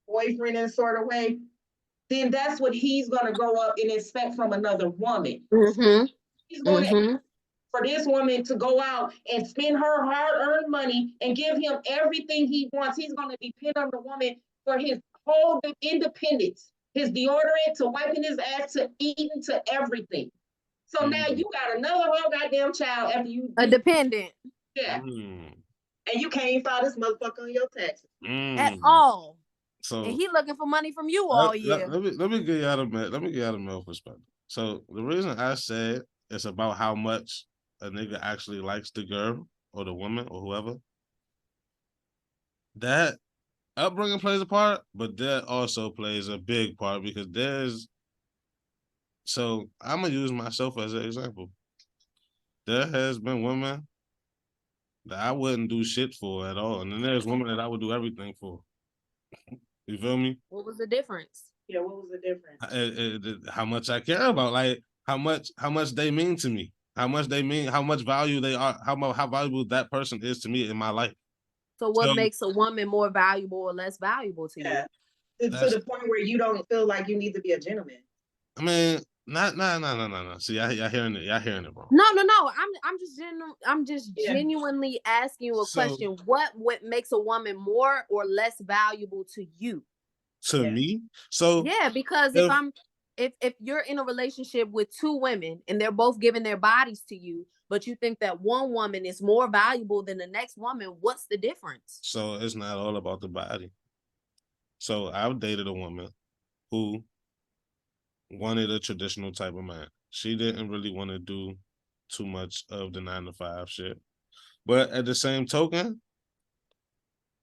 boyfriend in a sort of way, then that's what he's going to grow up and expect from another woman. He's going to, for this woman to go out and spend her hard-earned money and give him everything he wants. He's going to depend on the woman for his whole independence, his deodorant, to wiping his ass, to eating, to everything. So now you got another whole goddamn child after you. A dependent. Yeah. And you can't even file this motherfucker on your taxes. At all. So, and he looking for money from you all year. Let me give y'all the male perspective. So the reason I said it's about how much a nigga actually likes the girl or the woman or whoever, that upbringing plays a part, but that also plays a big part because so I'm gonna use myself as an example. There has been women that I wouldn't do shit for at all, and then there's women that I would do everything for. You feel me? What was the difference? Yeah, what was the difference? How much I care about, like how much they mean to me, how much value they are, how valuable that person is to me in my life. So what makes a woman more valuable or less valuable to you? To the point where you don't feel like you need to be a gentleman. I mean, no. See, y'all hearing it wrong. No. I'm just genuinely asking you a question. What makes a woman more or less valuable to you? To me? So yeah, because if you're in a relationship with two women and they're both giving their bodies to you, but you think that one woman is more valuable than the next woman, what's the difference? So it's not all about the body. So I've dated a woman who wanted a traditional type of man. She didn't really want to do too much of the 9-to-5 shit. But at the same token,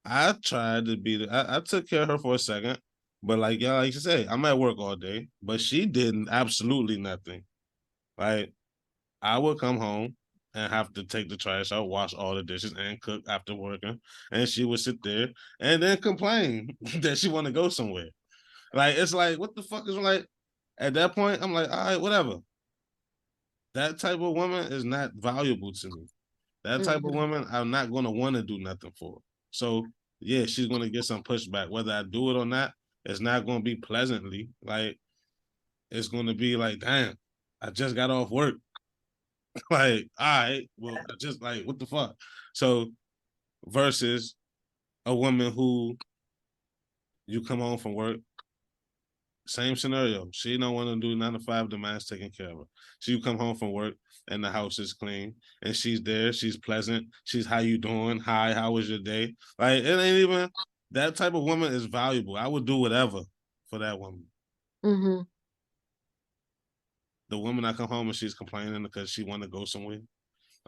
I tried to be I took care of her for a second. But like y'all like you say, I'm at work all day, but she did absolutely nothing. Like I would come home and have to take the trash out, wash all the dishes, and cook after working. And she would sit there and then complain that she want to go somewhere. Like, it's like, what the fuck is like? At that point, I'm like, all right, whatever. That type of woman is not valuable to me. That type of woman, I'm not going to want to do nothing for. So, yeah, she's going to get some pushback. Whether I do it or not, it's not going to be pleasantly. Like, it's going to be like, damn, I just got off work. Like, all right, well, just like, what the fuck? So, versus a woman who you come home from work, same scenario. She don't want to do 9-to-5, the man's taking care of her. So you come home from work and the house is clean and she's there, she's pleasant, she's how you doing? Hi, how was your day? Like, it ain't even, that type of woman is valuable. I would do whatever for that woman. The woman I come home and she's complaining because she want to go somewhere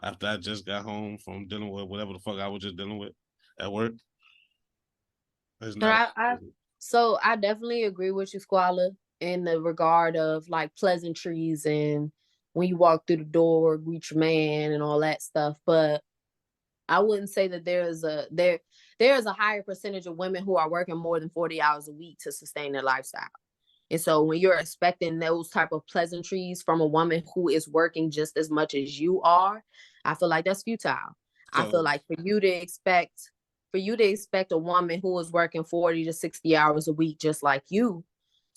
after I just got home from dealing with whatever the fuck I was just dealing with at work. So I definitely agree with you, Squala, in the regard of like pleasantries and when you walk through the door, greet your man and all that stuff. But I wouldn't say that there is a higher percentage of women who are working more than 40 hours a week to sustain their lifestyle. And so when you're expecting those type of pleasantries from a woman who is working just as much as you are, I feel like that's futile. I feel like for you to expect a woman who is working 40 to 60 hours a week just like you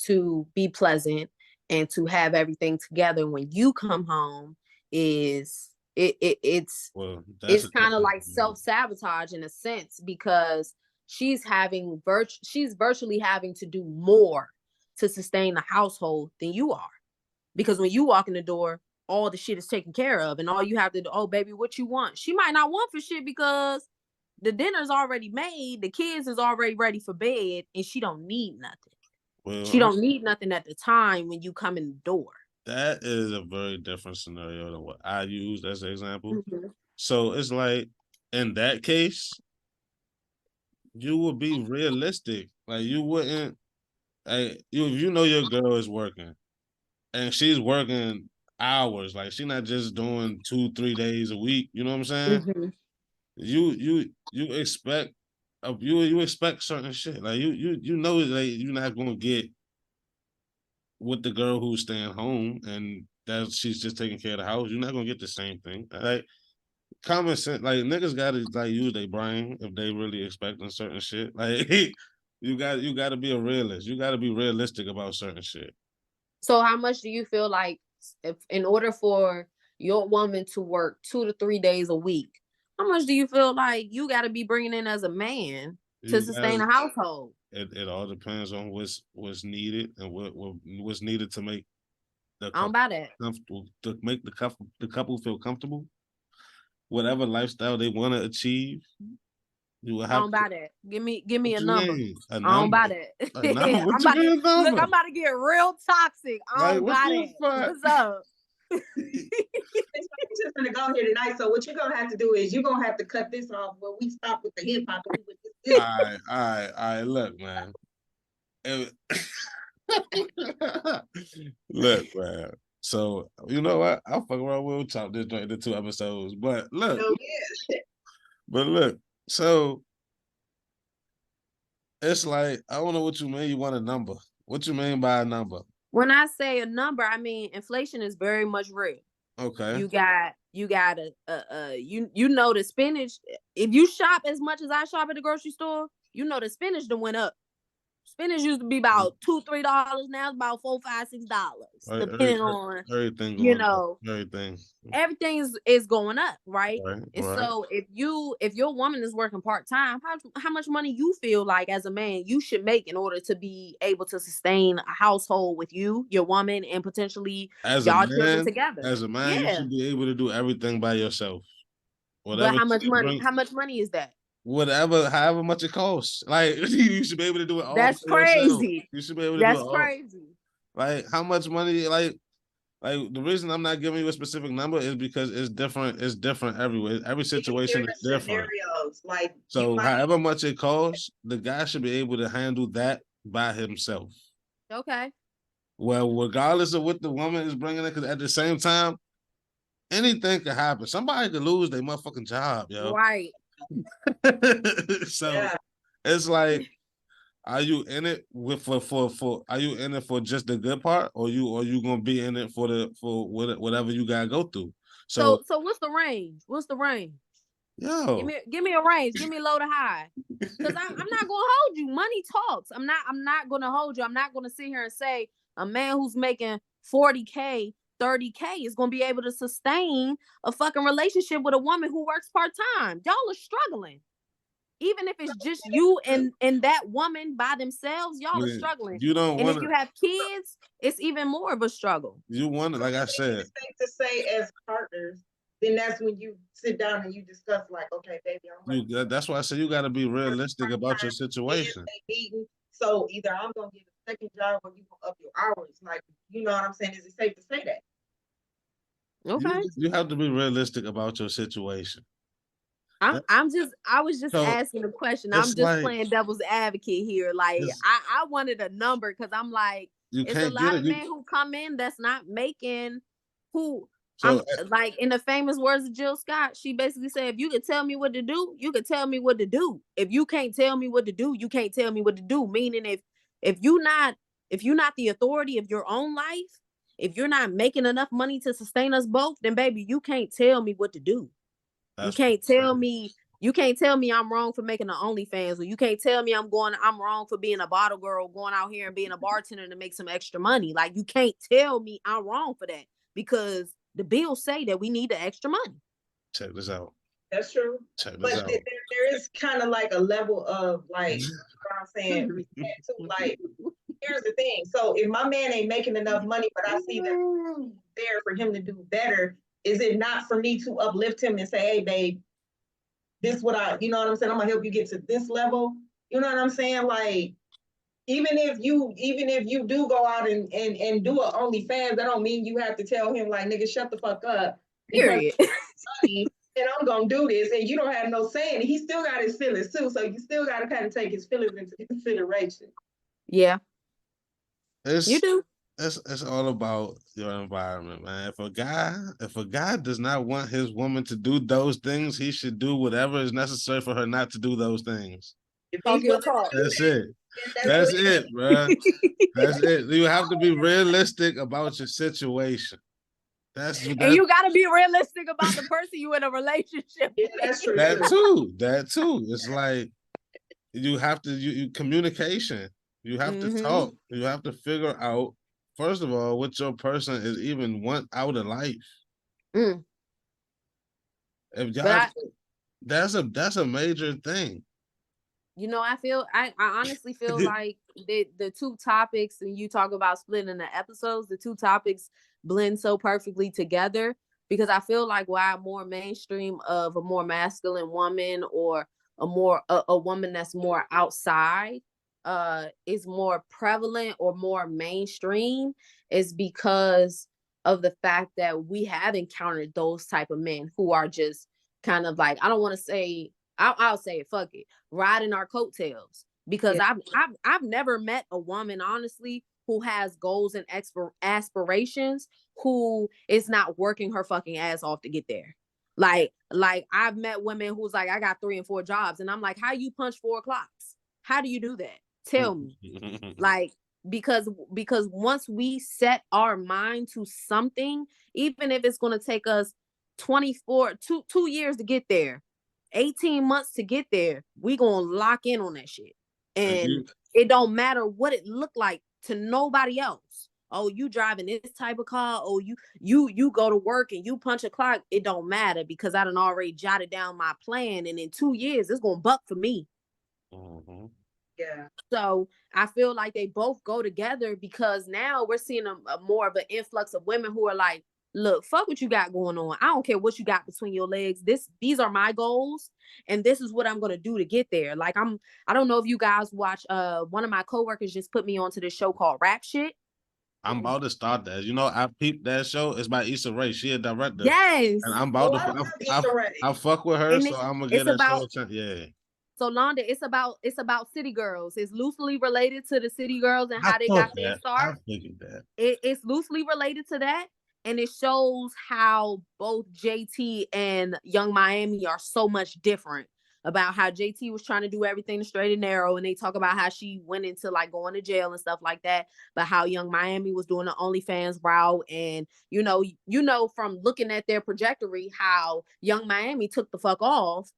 to be pleasant and to have everything together. When you come home, it's kind of like self-sabotage in a sense, because she's virtually having to do more to sustain the household than you are. Because when you walk in the door, all the shit is taken care of, and all you have to do, oh baby, what you want? She might not want for shit because the dinner's already made, the kids is already ready for bed, and she don't need nothing. Well, she don't need nothing at the time when you come in the door. That is a very different scenario than what I used as an example. Mm-hmm. So it's like, in that case, you would be realistic. Like, you wouldn't, like, you know your girl is working, and she's working hours. Like, she's not just doing 2-3 days a week. You know what I'm saying? Mm-hmm. You expect you expect certain shit. Like, you know, like, you're not gonna get with the girl who's staying home and that she's just taking care of the house. You're not gonna get the same thing. Like, common sense, like, niggas gotta like use their brain if they really expecting certain shit. Like, you gotta be a realist. You gotta be realistic about certain shit. So how much do you feel like, if in order for your woman to work 2 to 3 days a week, how much do you feel like you gotta be bringing in as a man to sustain a household? It all depends on what's needed and what's needed to make the couple comfortable, to make the couple feel comfortable. Whatever lifestyle they want to achieve, you will have. I don't buy that. Give me a number. I don't buy that. Look, I'm about to get real toxic. I don't buy that. What's up? It's just gonna go here tonight. So what you're gonna have to do is you're gonna have to cut this off when we stop with the hip hop. All right. Look, man. Look, man. So you know what? I'll fuck around. We'll chop this joint into 2 episodes. But look, but look. So it's like, I don't know what you mean. You want a number? What you mean by a number? When I say a number, I mean inflation is very much real. Okay. You got you know the spinach. If you shop as much as I shop at the grocery store, you know the spinach done went up. Spinach used to be about $2-3. Now it's about $4, $5, $6, depending on everything. You know, everything is going up, right? Right. So if your woman is working part-time, how much money you feel like as a man you should make in order to be able to sustain a household with you, your woman, and potentially y'all children together? As a man, you should be able to do everything by yourself. Whatever. But how much money? How much money is that? However much it costs. Like, you should be able to do it all. That's crazy. Yourself. You should be able to do it all. That's crazy. Like, how much money? Like the reason I'm not giving you a specific number is because it's different. It's different everywhere. Every situation is different. Like, so however much it costs, the guy should be able to handle that by himself. Okay. Well, regardless of what the woman is bringing in, because at the same time, anything could happen. Somebody could lose their motherfucking job, yo. Right. So it's like, are you in it for are you in it for just the good part, or you gonna be in it for whatever you gotta go through? So what's the range? Yo, give me a range. Give me low to high. Because I'm not gonna hold you. Money talks. I'm not gonna hold you. I'm not gonna sit here and say a man who's making $40K, $30K is gonna be able to sustain a fucking relationship with a woman who works part-time. Y'all are struggling. Even if it's just you and that woman by themselves, y'all are struggling. You don't and if you have kids, it's even more of a struggle. You want it, like I said. It's safe to say, as partners, then that's when you sit down and you discuss, like, okay, baby, that's why I said you got to be realistic about your situation. So either I'm gonna get a second job or you gonna up your hours. Like, you know what I'm saying? Is it safe to say that? Okay. You have to be realistic about your situation. I was just asking a question. I'm just like, playing devil's advocate here. Like, I wanted a number because I'm like, it's a lot of men who come in that's not making like, in the famous words of Jill Scott, she basically said, if you could tell me what to do, you could tell me what to do. If you can't tell me what to do, you can't tell me what to do. Meaning if you're not the authority of your own life, if you're not making enough money to sustain us both, then baby, you can't tell me what to do. You can't tell me You can't tell me I'm wrong for making an OnlyFans, or you can't tell me I'm wrong for being a bottle girl, going out here and being a bartender to make some extra money. Like, you can't tell me I'm wrong for that, because the bills say that we need the extra money. Check this out. That's true. Check this out. There is kind of like a level of like, you know what I'm saying, respect too. Like, here's the thing. So if my man ain't making enough money, but I see that there for him to do better, is it not for me to uplift him and say, hey, babe, this what you know what I'm saying? I'm gonna help you get to this level. You know what I'm saying? Like, even if you do go out and do a OnlyFans, that don't mean you have to tell him like, nigga, shut the fuck up. Period. Money, and I'm gonna do this, and you don't have no say. And he still got his feelings too, so you still got to kind of take his feelings into consideration. Yeah, you do. It's all about your environment, man. If a guy does not want his woman to do those things, he should do whatever is necessary for her not to do those things. Talk your talk. That's it. That's it, bro. That's it. You have to be realistic about your situation. And you got to be realistic about the person you in a relationship with. That's true. That too. It's like you have to communication. You have to talk. You have to figure out, first of all, what your person is even want out of life. If y'all, that's a major thing. You know, I honestly feel like the two topics, and you talk about splitting the episodes, the two topics blend so perfectly together, because I feel like why a more mainstream of a more masculine woman, or a woman that's more outside is more prevalent or more mainstream, is because of the fact that we have encountered those type of men who are just kind of like, I don't want to say, I'll say it, fuck it, riding our coattails. Because I've never met a woman, honestly, who has goals and aspirations, who is not working her fucking ass off to get there. Like I've met women who's like, I got 3 and 4 jobs, and I'm like, how you punch 4 clocks? How do you do that? Tell me. Like, because once we set our mind to something, even if it's going to take us 2 years to get there, 18 months to get there, we gonna lock in on that shit. And it don't matter what it looked like to nobody else. Oh, you driving this type of car, oh, you go to work and you punch a clock, it don't matter, because I done already jotted down my plan, and in 2 years it's gonna buck for me. Yeah. So I feel like they both go together, because now we're seeing a more of an influx of women who are like, look, fuck what you got going on. I don't care what you got between your legs. These are my goals, and this is what I'm gonna do to get there. Like, I don't know if you guys watch. One of my coworkers just put me onto this show called Rap Shit. I'm about to start that. You know, I peeped that show. It's by Issa Rae. She a director. Yes. And I'm about I fuck with her, and so I'm gonna get that show. Yeah. So Londa, it's about city girls. It's loosely related to the city girls and how they got their start. I figured that. It's loosely related to that. And it shows how both JT and Young Miami are so much different, about how JT was trying to do everything straight and narrow. And they talk about how she went into like going to jail and stuff like that. But how Young Miami was doing the OnlyFans route. And, you know, from looking at their trajectory, how Young Miami took the fuck off,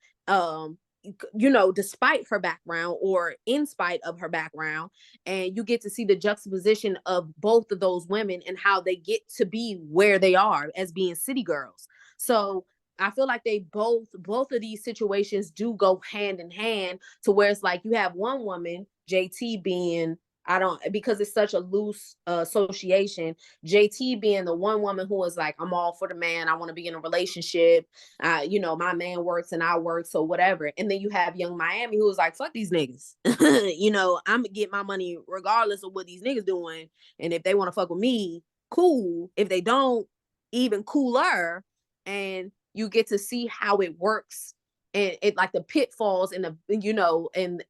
you know, despite her background or in spite of her background. And you get to see the juxtaposition of both of those women and how they get to be where they are as being city girls. So I feel like they both of these situations do go hand in hand, to where it's like you have one woman, JT, being, because it's such a loose association, JT being the one woman who is like, I'm all for the man, I want to be in a relationship, you know, my man works and I work, so whatever. And then you have Young Miami, who is like, fuck these niggas. You know, I'm gonna get my money regardless of what these niggas doing, and if they want to fuck with me, cool. If they don't, even cooler. And you get to see how it works, and it, like, the pitfalls and the, you know, and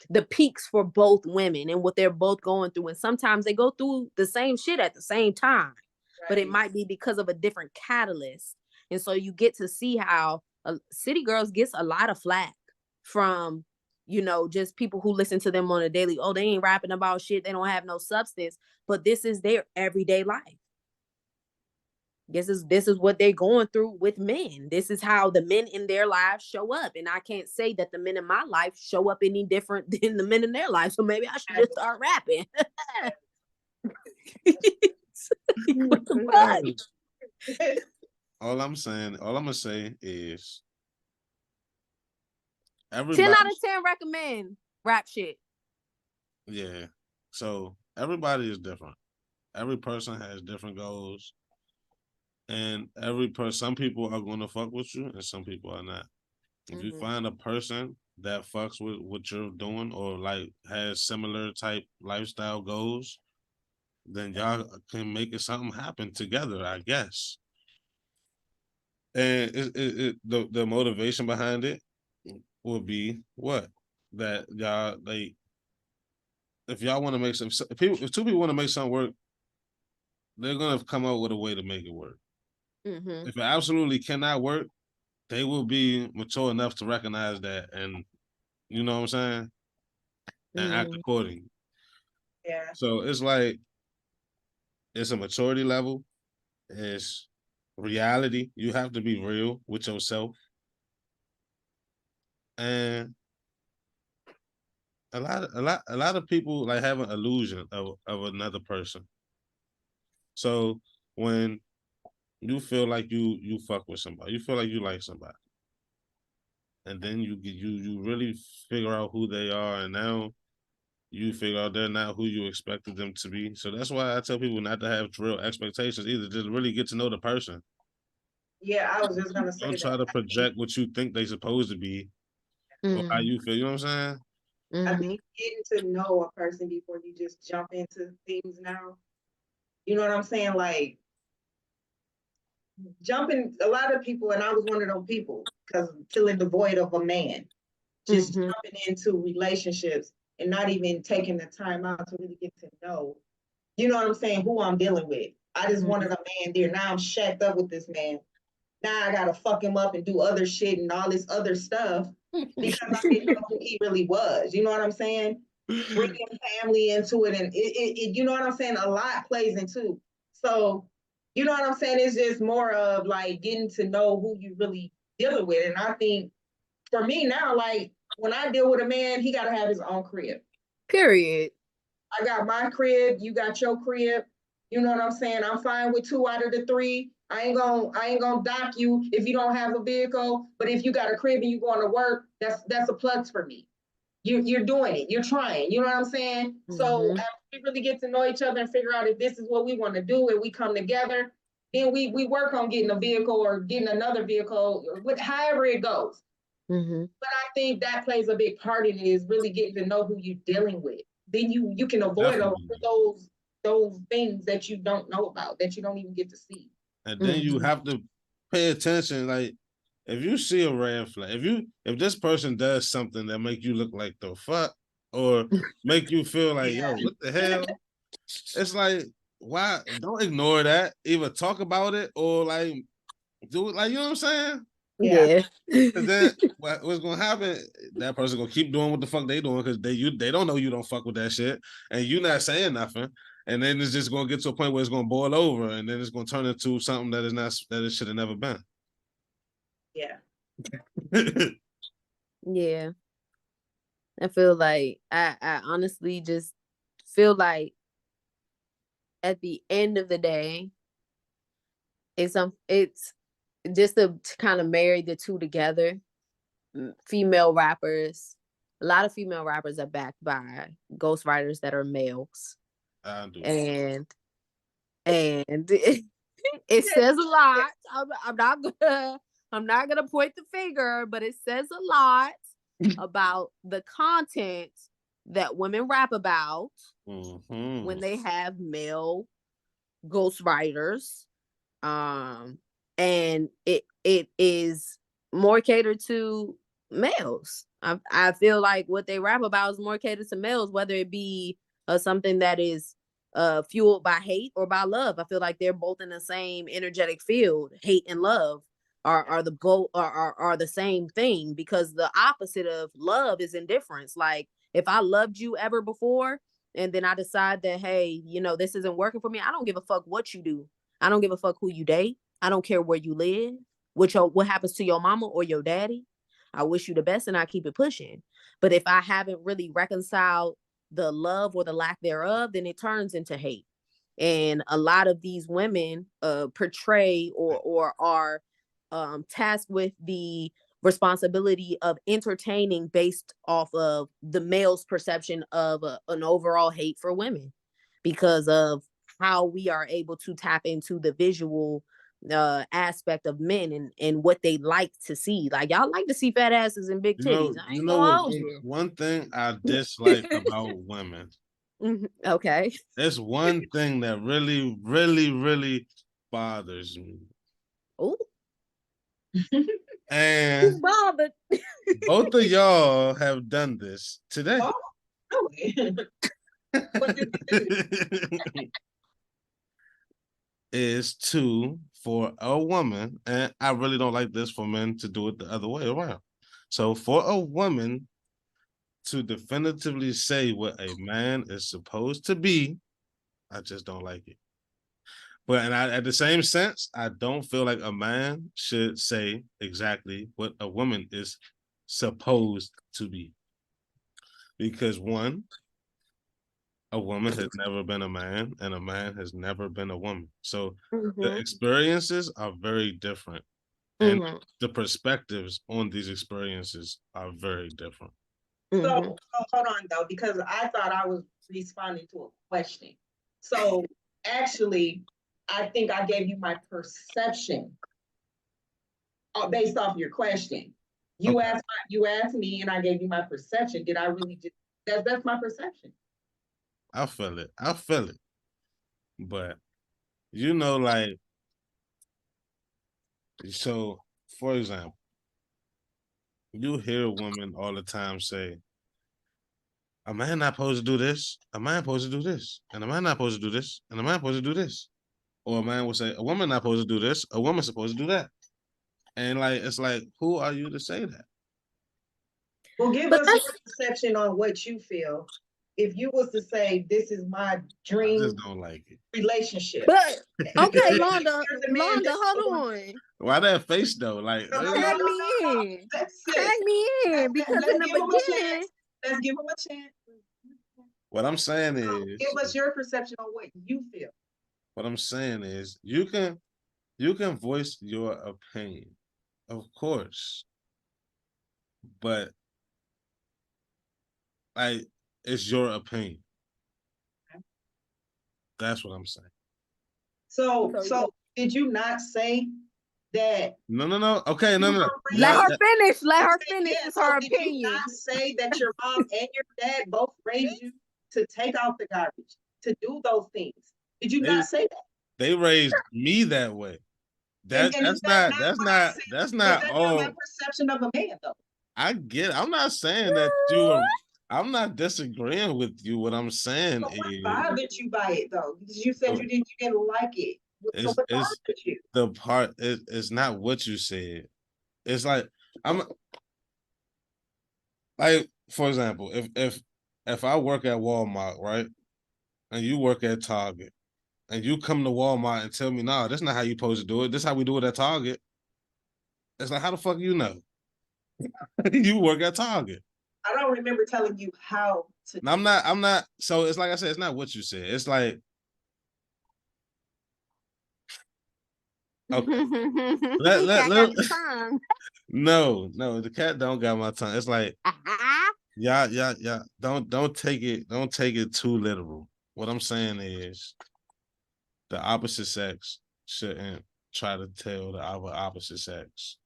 the peaks for both women and what they're both going through. And sometimes they go through the same shit at the same time, right, but it might be because of a different catalyst. And so you get to see how City Girls gets a lot of flack from, you know, just people who listen to them on a daily. Oh, they ain't rapping about shit, they don't have no substance. But this is their everyday life. this is what they're going through with men. This is how the men in their lives show up. And I can't say that the men in my life show up any different than the men in their life. So maybe I should just start rapping. What the fuck? All I'm gonna say is 10 out of 10 recommend rap shit. Yeah. So everybody is different. Every person has different goals. And some people are gonna fuck with you and some people are not. If you find a person that fucks with what you're doing or like has similar type lifestyle goals, then y'all can make it something happen together, I guess. And the motivation behind it will be what? That y'all like if y'all want to make if two people want to make something work, they're gonna come up with a way to make it work. If it absolutely cannot work, they will be mature enough to recognize that, and you know what I'm saying, and act accordingly. Yeah. So it's like it's a maturity level. It's reality. You have to be real with yourself, and a lot of people like have an illusion of another person. So when you feel like you fuck with somebody, you feel like you like somebody, and then you really figure out who they are, and now you figure out they're not who you expected them to be. So that's why I tell people not to have real expectations either. Just really get to know the person. Yeah, I was just gonna say Don't try to project what you think they're supposed to be or how you feel. You know what I'm saying? I think getting to know a person before you just jump into things now. You know what I'm saying? Like jumping, a lot of people, and I was one of those people, because filling the void of a man, just jumping into relationships and not even taking the time out to really get to know, you know what I'm saying, who I'm dealing with. I just wanted a man there. Now I'm shacked up with this man. Now I gotta fuck him up and do other shit and all this other stuff because I didn't know who he really was. You know what I'm saying? Bringing family into it, and it you know what I'm saying? A lot plays into. So, you know what I'm saying? It's just more of like getting to know who you really dealing with. And I think for me now, like when I deal with a man, he gotta have his own crib. Period. I got my crib, you got your crib. You know what I'm saying? I'm fine with 2 out of the 3. I ain't gonna dock you if you don't have a vehicle. But if you got a crib and you going to work, that's a plus for me. You're doing it. You're trying. You know what I'm saying? So after we really get to know each other and figure out if this is what we want to do, and we come together, then we work on getting a vehicle or getting another vehicle, or however it goes. But I think that plays a big part in it, is really getting to know who you're dealing with. Then you can avoid a lot of those things that you don't know about, that you don't even get to see. And then you have to pay attention. Like if you see a red flag, if this person does something that make you look like the fuck or make you feel like, yo, what the hell? It's like, why? Don't ignore that. Either talk about it or like do it. Like, you know what I'm saying? Yeah. And then what's gonna happen? That person gonna keep doing what the fuck they doing because they don't know you don't fuck with that shit, and you not saying nothing. And then it's just gonna get to a point where it's gonna boil over, and then it's gonna turn into something that it should have never been. Yeah. Yeah. I feel like I honestly just feel like at the end of the day, it's just to kind of marry the two together. Female rappers, a lot of female rappers are backed by ghostwriters that are males. And it says a lot. I'm not gonna point the finger, but it says a lot about the content that women rap about when they have male ghostwriters. And it is more catered to males. I feel like what they rap about is more catered to males, whether it be something that is fueled by hate or by love. I feel like they're both in the same energetic field. Hate and love are the same thing, because the opposite of love is indifference. Like if I loved you ever before and then I decide that, hey, you know, this isn't working for me, I don't give a fuck what you do. I don't give a fuck who you date. I don't care where you live, what happens to your mama or your daddy. I wish you the best and I keep it pushing. But if I haven't really reconciled the love or the lack thereof, then it turns into hate. And a lot of these women portray or are tasked with the responsibility of entertaining based off of the male's perception of an overall hate for women because of how we are able to tap into the visual aspect of men and what they like to see. Like y'all like to see fat asses and big titties. I ain't gonna hold you. One thing I dislike about women. Okay. There's one thing that really, really, really bothers me. Oh. And bothered? Both of y'all have done this today. Oh, really? What did you do? Is for a woman, and I really don't like this for men to do it the other way around. So for a woman to definitively say what a man is supposed to be, I just don't like it. But at the same sense, I don't feel like a man should say exactly what a woman is supposed to be. Because one, a woman has never been a man and a man has never been a woman. So the experiences are very different. And the perspectives on these experiences are very different. So hold on though, because I thought I was responding to a question. So actually, I think I gave you my perception based off your question. You asked me, and I gave you my perception. Did I really just? That's my perception. I feel it. But like, so for example, you hear women all the time say, a man not supposed to do this, a man supposed to do this, and a man not supposed to do this, and a man supposed to do this. Or a man will say, a woman not supposed to do this, a woman supposed to do that. And like, it's like, who are you to say that? Well, give us your perception on what you feel. If you was to say, this is my dream, I just don't like it. Relationship. But okay, Londa, hold on. Why that face though? Like, tag me in. Tag me in because in the beginning, let's give him a chance. What I'm saying is, give us your perception on what you feel. What I'm saying is, you can voice your opinion, of course, but like, it's your opinion. That's what I'm saying. So did you not say that? No. Okay, no. Let her finish. It's her opinion. Did you not say that your mom and your dad both raised you to take out the garbage, to do those things? Did you not say that? They raised me that way. That's not my perception of a man, though. I get it. I'm not saying that I'm not disagreeing with you. What I'm saying is, what bothered you by it though? Because you said you didn't like it. So what bothered you? The part is not what you said. It's like, I'm like, for example, if I work at Walmart, right, and you work at Target, and you come to Walmart and tell me, no, that's not how you supposed to do it. This is how we do it at Target. It's like, how the fuck you know? You work at Target. I don't remember telling you how to. I'm not. So it's like I said, it's not what you said. It's like, okay. No, the cat don't got my tongue. It's like, yeah. Don't take it too literal. What I'm saying is, the opposite sex shouldn't try to tell the opposite sex.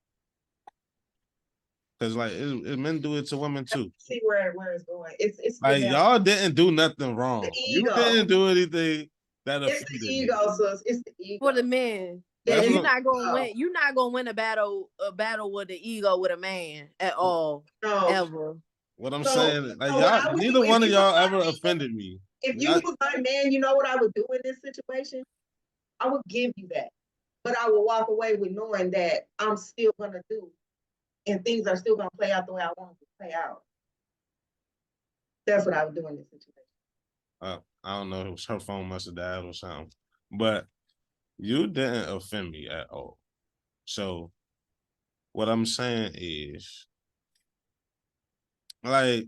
Because like, men do it to women too. See where it's going. It's like, y'all didn't do nothing wrong. You didn't do anything that offended It's the ego, so it's the ego for the men. Yeah, you're not gonna win. You're not gonna win a battle with the ego with a man at all. No. Ever. What I'm saying, like, y'all, neither one of y'all ever offended me. If you was my man, you know what I would do in this situation? I would give you that. But I would walk away with knowing that I'm still gonna do, and things are still gonna play out the way I want it to play out. That's what I would do in this situation. I don't know. Her phone must have died or something. But You didn't offend me at all. So what I'm saying is, like,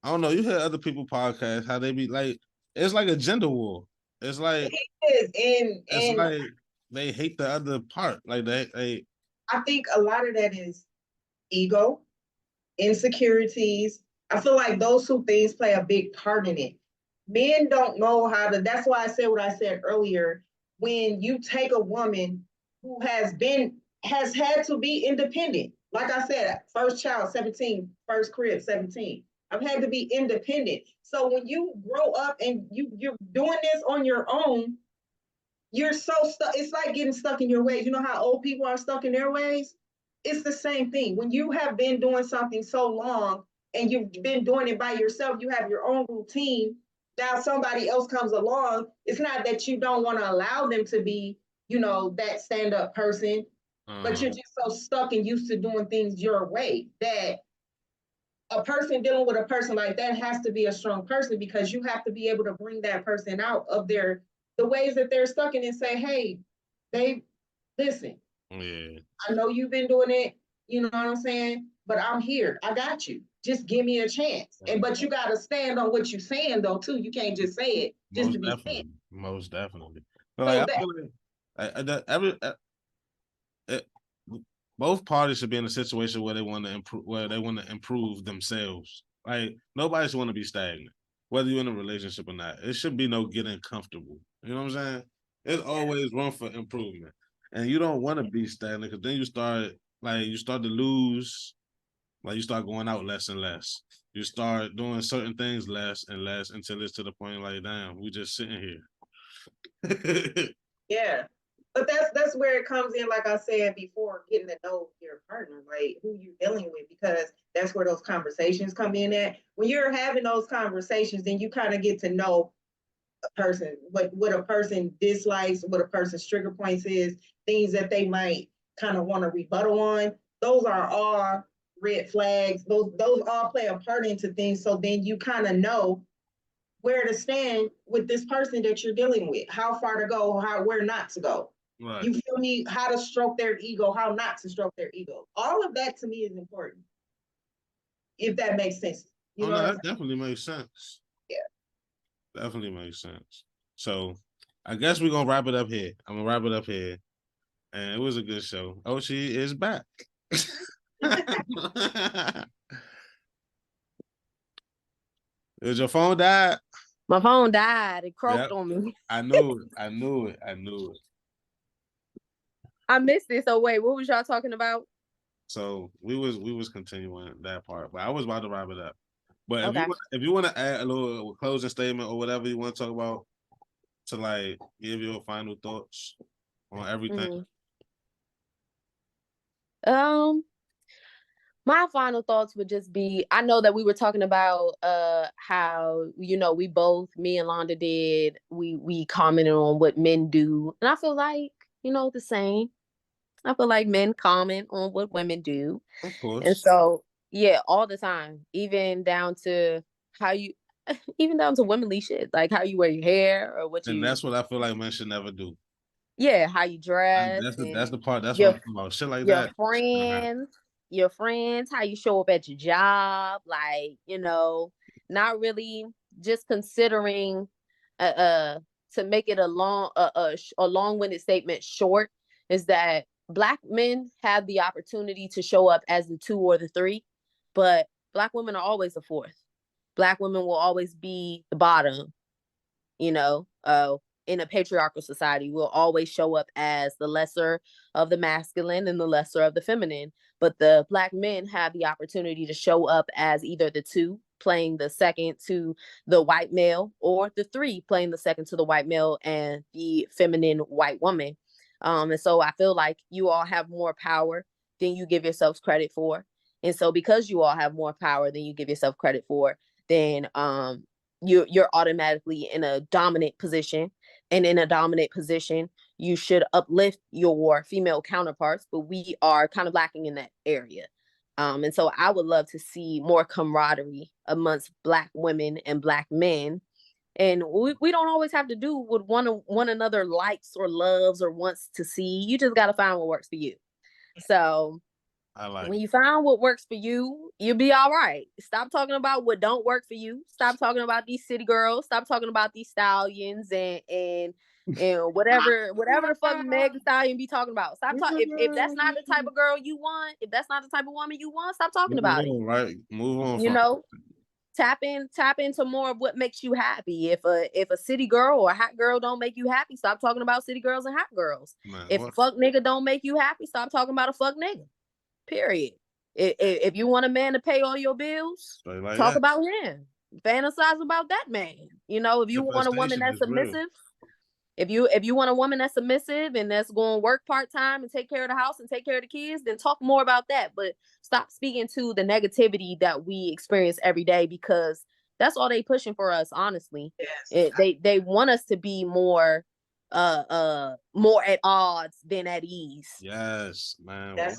I don't know, you hear other people podcasts, how they be like, it's like a gender war. It's like and like they hate the other part. Like they I think a lot of that is ego, insecurities. I feel like those two things play a big part in it. Men don't know how to, that's why I said what I said earlier. When you take a woman who has had to be independent, like I said, first child, 17, first crib, 17. I've had to be independent. So when you grow up and you're doing this on your own, you're so stuck. It's like getting stuck in your ways. You know how old people are stuck in their ways? It's the same thing. When you have been doing something so long and you've been doing it by yourself, you have your own routine. Now somebody else comes along. It's not that you don't want to allow them to be, that stand-up person, but you're just so stuck and used to doing things your way that a person dealing with a person like that has to be a strong person, because you have to be able to bring that person out of the ways that they're stuck in and say, hey, babe, listen, yeah. I know you've been doing it, you know what I'm saying? But I'm here. I got you. Just give me a chance. But you gotta stand on what you're saying though, too. You can't just say it just to be saying. Most definitely. But So like that, I feel like both parties should be in a situation where they want to improve themselves. Like nobody's want to be stagnant, whether you're in a relationship or not. It should be no getting comfortable. You know what I'm saying? There's always room for improvement, and you don't want to be stagnant because then you start to lose. Like you start going out less and less. You start doing certain things less and less until it's to the point like, damn, we just sitting here. yeah. But that's where it comes in, like I said before, getting to know your partner, like who you're dealing with, because that's where those conversations come in at. When you're having those conversations, then you kind of get to know a person, what a person dislikes, what a person's trigger points is, things that they might kind of want to rebuttal on. Those are all red flags. Those all play a part into things. So then you kind of know where to stand with this person that you're dealing with, how far to go, where not to go. Right. You feel me? How to stroke their ego, how not to stroke their ego. All of that to me is important, if that makes sense. You know no, what I'm that definitely makes sense. Yeah. Definitely makes sense. So I guess we're gonna wrap it up here. I'm gonna wrap it up here. And it was a good show. Oh, she is back. Is your phone died? My phone died. It croaked on me. I knew it. I missed it. So wait, what was y'all talking about? So we was continuing that part, but I was about to wrap it up. But Okay. if you want to add a little closing statement or whatever you want to talk about to like give your final thoughts on everything. My final thoughts would just be, I know that we were talking about how, we both, me and Londa did, we commented on what men do. And I feel like, the same. I feel like men comment on what women do. Of course. And so, yeah, all the time, even down to womanly shit, like how you wear your hair or what you. And that's what I feel like men should never do. Yeah, how you dress. That's the part. That's your, what I'm talking about. Shit like your that. friends, your friends, how you show up at your job, like, not really just considering to make it a long-winded statement short, is that Black men have the opportunity to show up as the 2 or the 3, but Black women are always the 4th. Black women will always be the bottom, in a patriarchal society. Will always show up as the lesser of the masculine and the lesser of the feminine. But the Black men have the opportunity to show up as either the 2, playing the second to the white male, or the 3, playing the second to the white male and the feminine white woman. And so I feel like you all have more power than you give yourselves credit for. And so because you all have more power than you give yourself credit for, then you're automatically in a dominant position. And in a dominant position, you should uplift your female counterparts, but we are kind of lacking in that area. And so I would love to see more camaraderie amongst Black women and Black men, And we don't always have to do what one another likes or loves or wants to see. You just got to find what works for you. So when you find what works for you, you'll be all right. Stop talking about what don't work for you. Stop talking about these city girls. Stop talking about these stallions and whatever the fuck Meg Thee Stallion be talking about. Stop talking. If that's not the type of girl you want, if that's not the type of woman you want, stop talking about it. Right, move on. You know, tap into more of what makes you happy. If a city girl or a hot girl don't make you happy, stop talking about city girls and hot girls. Man, if a fuck nigga don't make you happy, stop talking about a fuck nigga. Period. If you want a man to pay all your bills, like talk about him. Fantasize about that man. You know, if you want a woman that's submissive, if you want a woman that's submissive and that's going to work part-time and take care of the house and take care of the kids, then talk more about that. But stop speaking to the negativity that we experience every day, because that's all they pushing for us, honestly. Yes. They want us to be more at odds than at ease. Yes, man. That's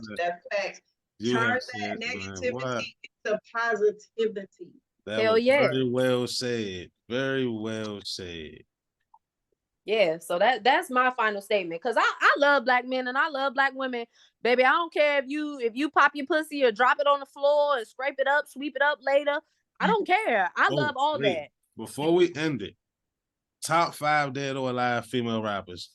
facts. Turn that negativity into positivity. Hell yeah. Very well said. Very well said. Yeah, so that's my final statement. Cause I love black men and I love black women, baby. I don't care if you pop your pussy or drop it on the floor and scrape it up, sweep it up later. I don't care. I love all that. Before we end it, top 5 dead or alive female rappers.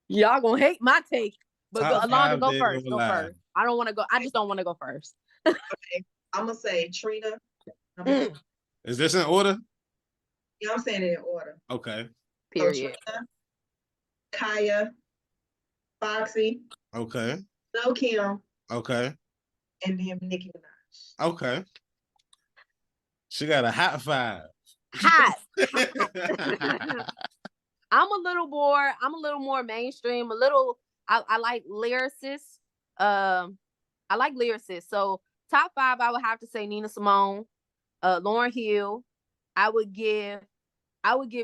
Y'all gonna hate my take, but Londa, go first. Go first. I don't want to go. I just don't want to go first. Okay, I'm gonna say Trina. Is this in order? Yeah, I'm saying it in order. Okay. Period. So Trina, Kaya, Foxy. Okay. Lil Kim. Okay. And then Nicki Minaj. Okay. She got a hot 5. Hot. I'm a little more mainstream. I like lyricists. I like lyricists. So top 5, I would have to say Nina Simone, Lauryn Hill. I would give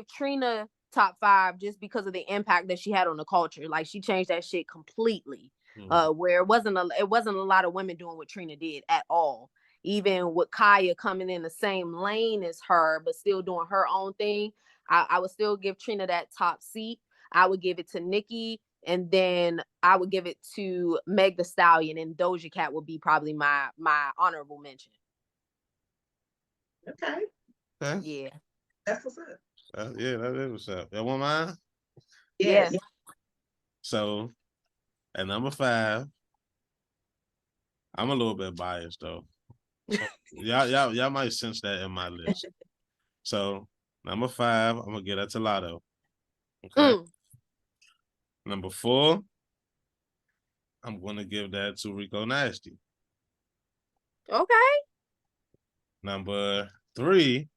Trina top 5 just because of the impact that she had on the culture. Like, she changed that shit completely. Where it wasn't a lot of women doing what Trina did at all. Even with Kaya coming in the same lane as her, but still doing her own thing, I would still give Trina that top seat. I would give it to Nicki, and then I would give it to Meg Thee Stallion, and Doja Cat would be probably my honorable mention. Okay. Yeah. That's what's up. Yeah, that is what's up. That one mine? Yes. Yeah. So, at number 5, I'm a little bit biased though. So, y'all might sense that in my list. So, number 5, I'm gonna get that to Lotto. Okay. Number 4, I'm gonna give that to Rico Nasty. Okay. Number 3.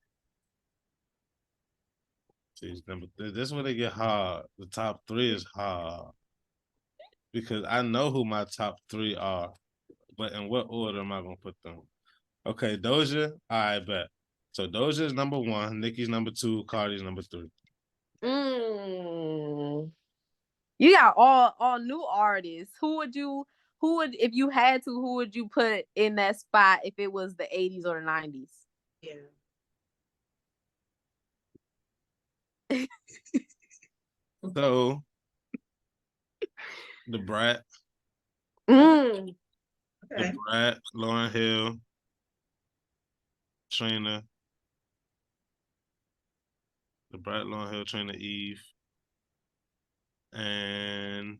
Geez, this is where they get hard. The top 3 is hard. Because I know who my top 3 are. But in what order am I gonna put them? Okay, Doja, I bet. So Doja is number 1, Nicki's number 2, Cardi's number 3. You got all new artists. Who would if you had to, who would you put in that spot if it was the 80s or the 90s? Yeah. So the Brat. Okay. The Brat, Lauryn Hill, Trina. The Brat, Lauryn Hill, Trina, Eve. And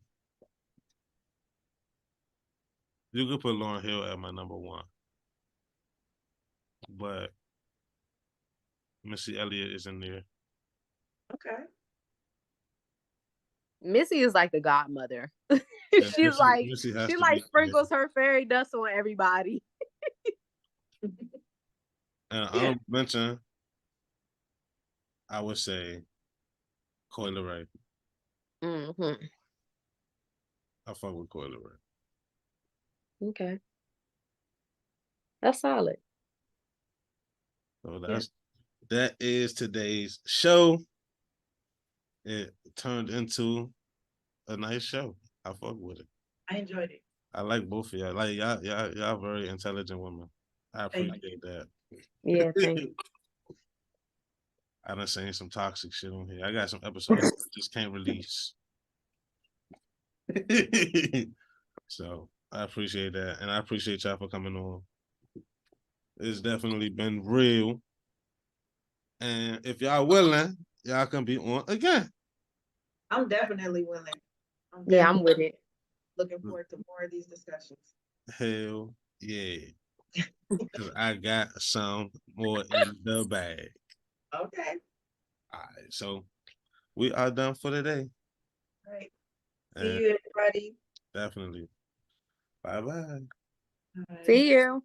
you could put Lauryn Hill at my number 1. But Missy Elliott is in there. Okay. Missy is like the godmother. She sprinkles her fairy dust on everybody. And I'll mention, I would say, Coi Leray. I fuck with Coi Leray. Okay. That's solid. So that is today's show. It turned into a nice show. I fuck with it. I enjoyed it. I like both of y'all. Like y'all very intelligent women. I appreciate that. Yeah, thank you. I done seen some toxic shit on here. I got some episodes I just can't release. So I appreciate that. And I appreciate y'all for coming on. It's definitely been real. And if y'all willing, y'all can be on again. I'm definitely willing. Yeah, I'm with it. Looking forward to more of these discussions. Hell yeah. Because I got some more in the bag. Okay. All right. So we are done for today. All right. See you, everybody. Definitely. Bye-bye. See you.